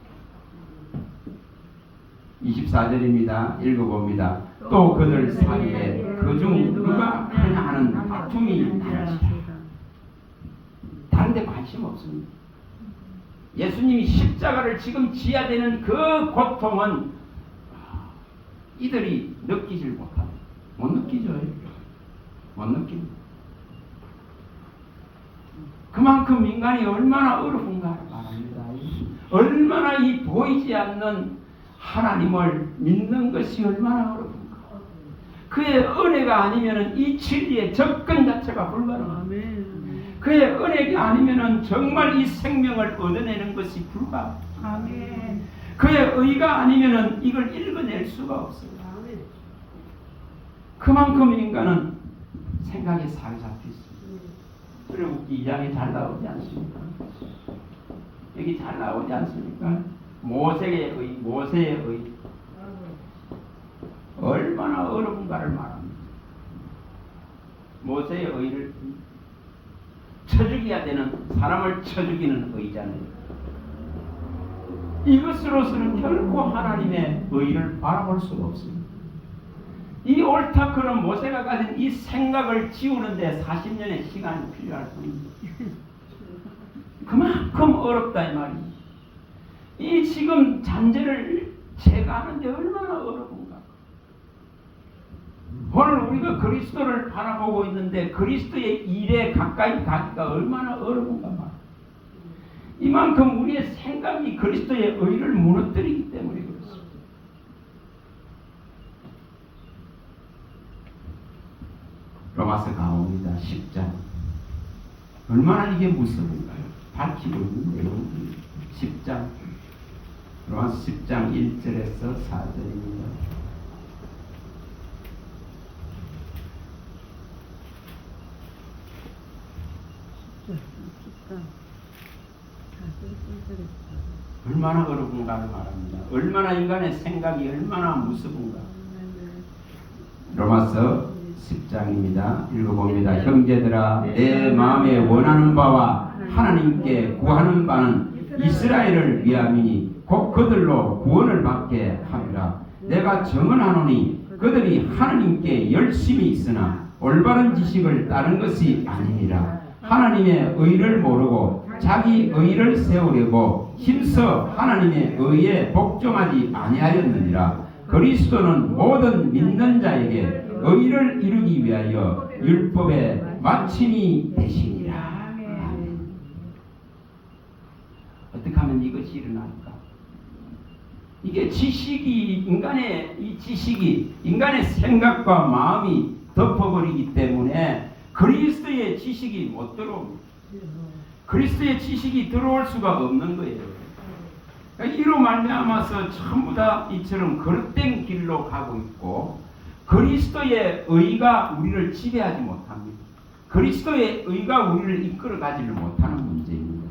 24절입니다. 읽어봅니다. 또 그들 사이에 그중 누가 하냐 하는 다툼이 나는지라. 다른 데 관심 없습니다. 예수님이 십자가를 지금 지어야 되는 그 고통은 이들이 느끼질 못합니다. 못 느끼죠. 못 느낍니다. 그만큼 인간이 얼마나 어려운가를 말합니다. 얼마나 이 보이지 않는 하나님을 믿는 것이 얼마나 어려운가. 그의 은혜가 아니면 이 진리의 접근 자체가 불가능합니다. 그의 은혜가 아니면 정말 이 생명을 얻어내는 것이 불가합니다. 그의 의가 아니면 이걸 읽어낼 수가 없어요. 그만큼 인간은 생각에 사로잡혀 있습니다. 그리고 2장이 잘 나오지 않습니까? 여기 잘 나오지 않습니까? 모세의 의 얼마나 어려운가를 말합니다. 모세의 의를 쳐 죽여야 되는 사람을 쳐 죽이는 의잖아요. 이것으로서는 결코 하나님의 의를 바라볼 수가 없습니다. 이 옳다 그런 모세가 가진 이 생각을 지우는데 40년의 시간이 필요할 뿐입니다. 그만큼 어렵다 이 말이에요. 이 지금 잔재를 제거하는데 얼마나 어려운가. 오늘 우리가 그리스도를 바라보고 있는데 그리스도의 일에 가까이 가기가 얼마나 어려운가 말이에요. 이만큼 우리의 생각이 그리스도의 의를 무너뜨리기 때문에 그렇습니다. 로마서 가옵니다. 10장. 얼마나 이게 무서운가요? 밝히고 있는 내용입니다. 10장. 로마서 10장 1절에서 4절입니다. 얼마나 어려운가를 말합니다. 얼마나 인간의 생각이 얼마나 무서운가. 로마서 10장입니다. 읽어봅니다. 형제들아 내 마음에 원하는 바와 하나님께 구하는 바는 이스라엘을 위함이니 곧 그들로 구원을 받게 함이라. 내가 정언하노니 그들이 하나님께 열심히 있으나 올바른 지식을 따른 것이 아니니라. 하나님의 의를 모르고 자기 의를 세우려고 힘써 하나님의 의에 복종하지 아니하였느니라. 그리스도는 모든 믿는 자에게 의를 이루기 위하여 율법의 마침이 되시니라. 어떻게 하면 이것이 일어날까? 이게 지식이 인간의 이 지식이 인간의 생각과 마음이 덮어버리기 때문에 그리스도의 지식이 못 들어옵니다. 그리스도의 지식이 들어올 수가 없는 거예요. 그러니까 이로 말미암아서 전부 다 이처럼 거듭된 길로 가고 있고 그리스도의 의가 우리를 지배하지 못합니다. 그리스도의 의가 우리를 이끌어가지를 못하는 문제입니다.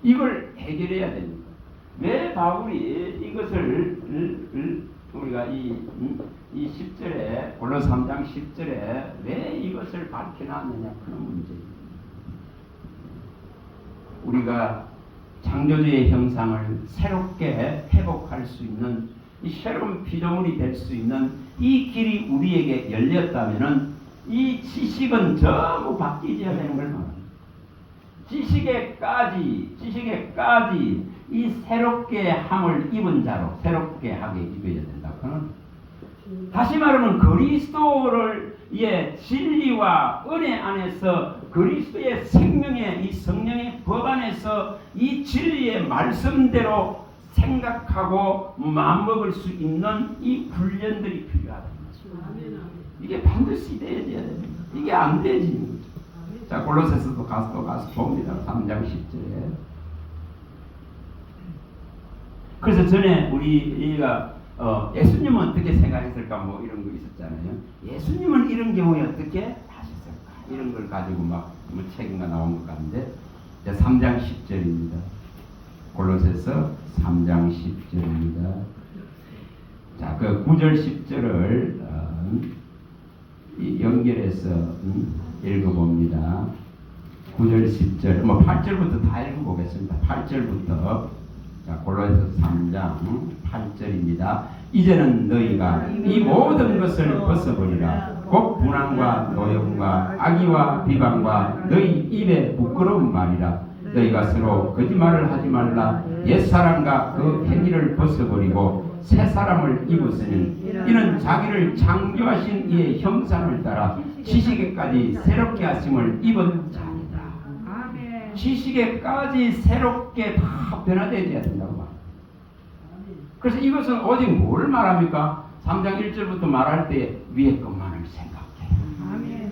이걸 해결해야 됩니다. 왜 바울이 이것을 우리가 이 10절에 골로새 3장 10절에 왜 이것을 밝혀놨느냐 그런 문제입니다. 우리가 창조주의 형상을 새롭게 회복할 수 있는 이 새로운 피조물이 될 수 있는 이 길이 우리에게 열렸다면은 이 지식은 전부 바뀌어야 되는 걸 말합니다. 지식에까지 이 새롭게 함을 입은 자로 새롭게 하게 입어야 된다. 다시 말하면 그리스도를 진리와 은혜 안에서 그리스도의 생명의 이 성령의 법 안에서 이 진리의 말씀대로 생각하고 마음먹을 수 있는 이 훈련들이 필요하다. 이게 반드시 돼야 됩니다. 이게 안 되지. 자, 골로새서도 가서 봅니다. 3장 10절에. 그래서 전에 우리가 예수님은 어떻게 생각했을까 뭐 이런 거 있었잖아요. 예수님은 이런 경우에 어떻게 하셨을까? 이런 걸 가지고 뭐 책인가 나온 것 같은데 3장 10절입니다. 골로새서 3장 10절입니다. 자, 그 9절 10절을 연결해서 읽어봅니다. 9절 10절 8절부터 다 읽어보겠습니다. 8절부터 자, 골로새서 3장 8절입니다. 이제는 너희가 이 모든 것을 벗어버리라. 곧 분함과 노여움과 악의와 비방과 너희 입에 부끄러운 말이라. 너희가 서로 거짓말을 하지 말라. 옛사람과 그 행위를 벗어버리고 새 사람을 입었으니 이는 자기를 창조하신 이의 형상을 따라 지식에까지 새롭게 하심을 입은 자니라. 지식에까지 새롭게 다 변화되어야 된다고 말합니다. 그래서 이것은 오직 뭘 말합니까? 3장 1절부터 말할 때 위의 것만을 생각해.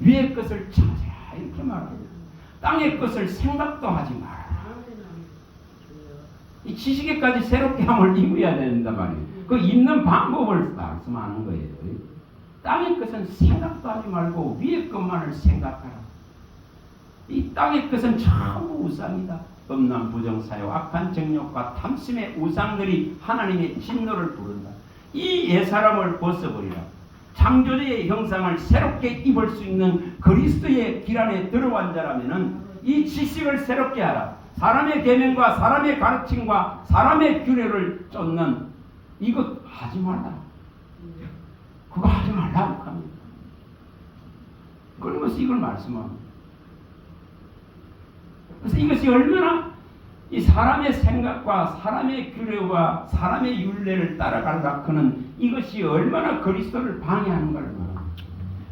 위의 것을 찾아라 이렇게 말합니다. 땅의 것을 생각도 하지 마라. 이 지식에까지 새롭게 함을 입어야 된단 말이에요. 그 입는 방법을 말씀하는 거예요. 땅의 것은 생각도 하지 말고 위의 것만을 생각하라. 이 땅의 것은 전부 우상이다. 음란, 부정사요, 악한 정욕과 탐심의 우상들이 하나님의 진노를 부른다. 이 옛사람을 벗어버리라. 창조주의 형상을 새롭게 입을 수 있는 그리스도의 길 안에 들어간 자라면은 이 지식을 새롭게 하라. 사람의 계명과 사람의 가르침과 사람의 규례를 쫓는 이것 하지 말라. 그거 하지 말라고 합니다. 그러면서 이걸 말씀합니다. 그래서 이것이 얼마나 이 사람의 생각과 사람의 규례와 사람의 율례를 따라가려고 하는 이것이 얼마나 그리스도를 방해하는 걸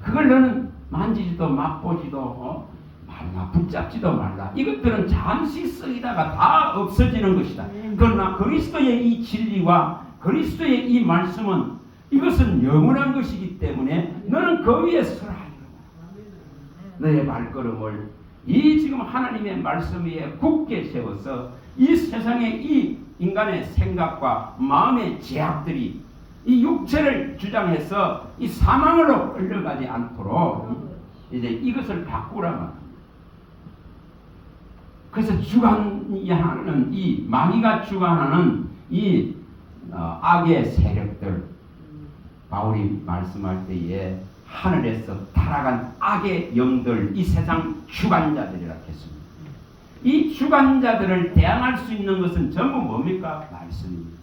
그걸 너는 만지지도 맛보지도 말라, 붙잡지도 말라. 이것들은 잠시 쓰이다가 다 없어지는 것이다. 그러나 그리스도의 이 진리와 그리스도의 이 말씀은 이것은 영원한 것이기 때문에 너는 그 위에 서라. 너의 발걸음을 이 지금 하나님의 말씀 위에 굳게 세워서 이 세상의 이 인간의 생각과 마음의 제약들이 이 육체를 주장해서 이 사망으로 끌려가지 않도록 이제 이것을 바꾸라면. 그래서 주관하는 이 마귀가 주관하는 이 악의 세력들, 바울이 말씀할 때에 하늘에서 타락한 악의 영들, 이 세상 주관자들이라 했습니다. 이 주관자들을 대항할 수 있는 것은 전부 뭡니까? 말씀입니다.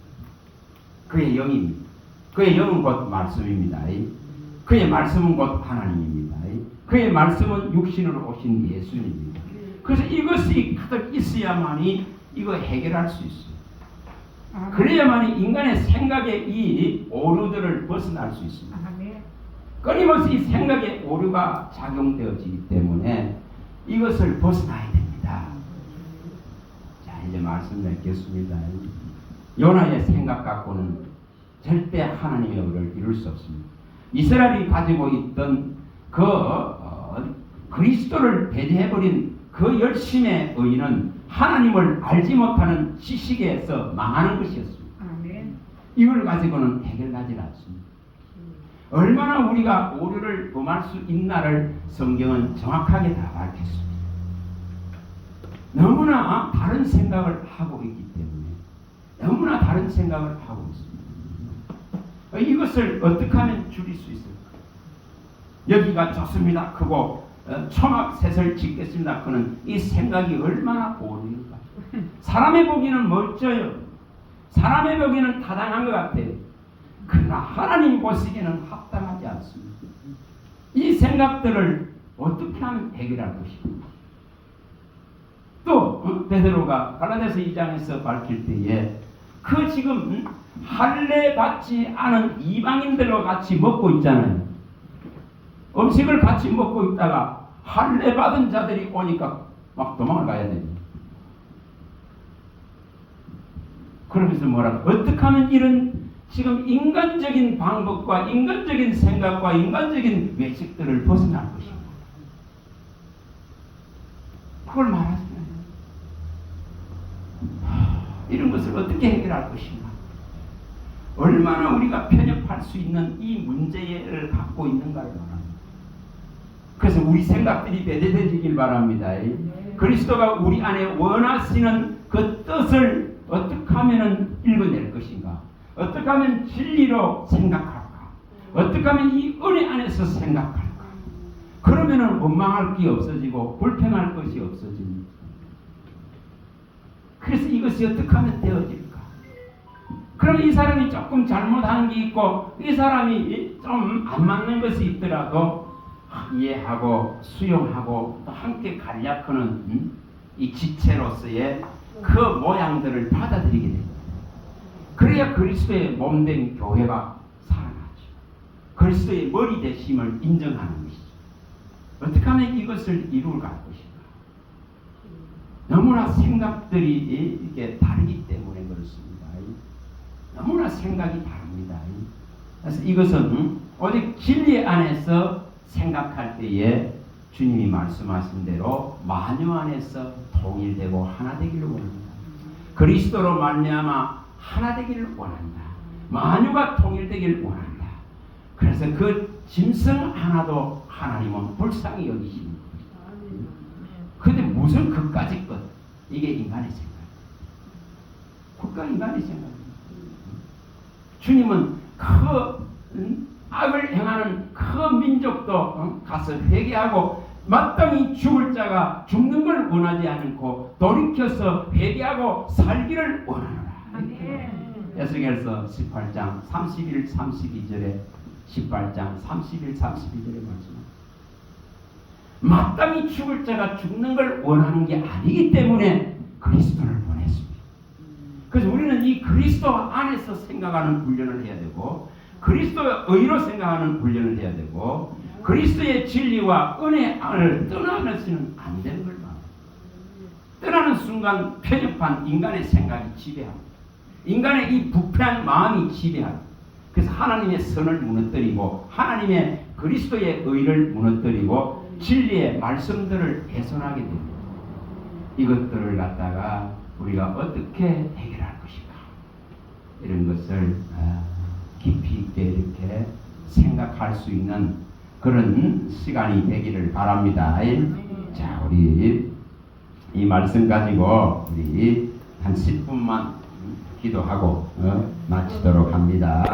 그의 영입니다. 그의 영은 곧 말씀입니다. 그의 말씀은 곧 하나님입니다. 그의 말씀은 육신으로 오신 예수님입니다. 그래서 이것이 가득 있어야만이 이거 해결할 수 있어요. 그래야만이 인간의 생각의 이 오류들을 벗어날 수 있습니다. 끊임없이 이 생각의 오류가 작용되어지기 때문에 이것을 벗어나야 됩니다. 자, 이제 말씀 맺겠습니다. 요나의 생각 갖고는 절대 하나님의 의를 이룰 수 없습니다. 이스라엘이 가지고 있던 그 그리스도를 배제해버린 그 열심의 의는 하나님을 알지 못하는 지식에서 망하는 것이었습니다. 이걸 가지고는 해결하지 않습니다. 얼마나 우리가 오류를 범할 수 있나를 성경은 정확하게 다 밝혔습니다. 너무나 다른 생각을 하고 있기 때문에 너무나 다른 생각을 하고 있습니다. 이것을 어떻게 하면 줄일 수 있을까? 여기가 좋습니다. 크고 초막셋을 짓겠습니다. 그는 이 생각이 얼마나 오류인가. 사람의 보기는 멋져요. 사람의 보기는 타당한 것 같아요. 그러나 하나님 보시기에는 합당하지 않습니다. 이 생각들을 어떻게 하면 해결할 것인가. 또 베드로가 갈라디아서 2장에서 밝힐 때에 그 지금 할례 받지 않은 이방인들과 같이 먹고 있잖아요. 음식을 같이 먹고 있다가 할례 받은 자들이 오니까 막 도망을 가야 됩니다. 그러면서 뭐라고 어떻게 하면 이런 지금 인간적인 방법과 인간적인 생각과 인간적인 외식들을 벗어날 것인가. 그걸 말하잖아요. 이런 것을 어떻게 해결할 것인가. 얼마나 우리가 편협할 수 있는 이 문제를 갖고 있는가를 말합니다. 그래서 우리 생각들이 배제되길 바랍니다. 그리스도가 우리 안에 원하시는 그 뜻을 어떻게 하면 읽어낼 것인가. 어떻게 하면 진리로 생각할까? 어떻게 하면 이 은혜 안에서 생각할까? 그러면은 원망할 게 없어지고 불평할 것이 없어집니다. 그래서
이것이 어떻게 하면 되어질까? 그럼 이 사람이 조금 잘못하는 게 있고 이 사람이 좀 안 맞는 것이 있더라도 이해하고 수용하고 또 함께 간략하는 이 지체로서의 그 모양들을 받아들이게 됩니다. 그래야 그리스도의 몸된 교회가 살아나죠. 그리스도의 머리 되심을 인정하는 것이죠. 어떻게 하면 이것을 이룰 것인가? 너무나 생각들이 이게 다르기 때문에 그렇습니다. 너무나 생각이 다릅니다. 그래서 이것은 오직 진리 안에서 생각할 때에 주님이 말씀하신 대로 만유 안에서 통일되고 하나 되기를 원합니다. 그리스도로 말미암아 하나 되기를 원한다. 만유가 통일되기를 원한다. 그래서 그 짐승 하나도 하나님은 불쌍히 여기십니다. 근데 무슨 그까짓 것? 이게 인간의 생각. 국가 인간의 생각입니다. 주님은 그 악을 행하는 그 민족도 가서 회개하고 마땅히 죽을 자가 죽는 걸 원하지 않고 돌이켜서 회개하고 살기를 원하노라. 에스겔서 18장 31, 32절에 18장 31, 32절에 말씀합니다. 마땅히 죽을 자가 죽는 걸 원하는 게 아니기 때문에 그리스도를 보냈습니다. 그래서 우리는 이 그리스도 안에서 생각하는 훈련을 해야 되고 그리스도의 의로 생각하는 훈련을 해야 되고 그리스도의 진리와 은혜를 떠나서는 안 되는 걸 말합니다. 떠나는 순간 편협한 인간의 생각이 지배합니다. 인간의 이 부패한 마음이 지배합니다. 그래서 하나님의 선을 무너뜨리고 하나님의 그리스도의 의를 무너뜨리고 진리의 말씀들을 훼손하게 됩니다. 이것들을 갖다가 우리가 어떻게 해결할 것인가 이런 것을 깊이 있게 이렇게 생각할 수 있는 그런 시간이 되기를 바랍니다. 자, 우리 이 말씀 가지고 우리 한 10분만 기도하고 마치도록 합니다.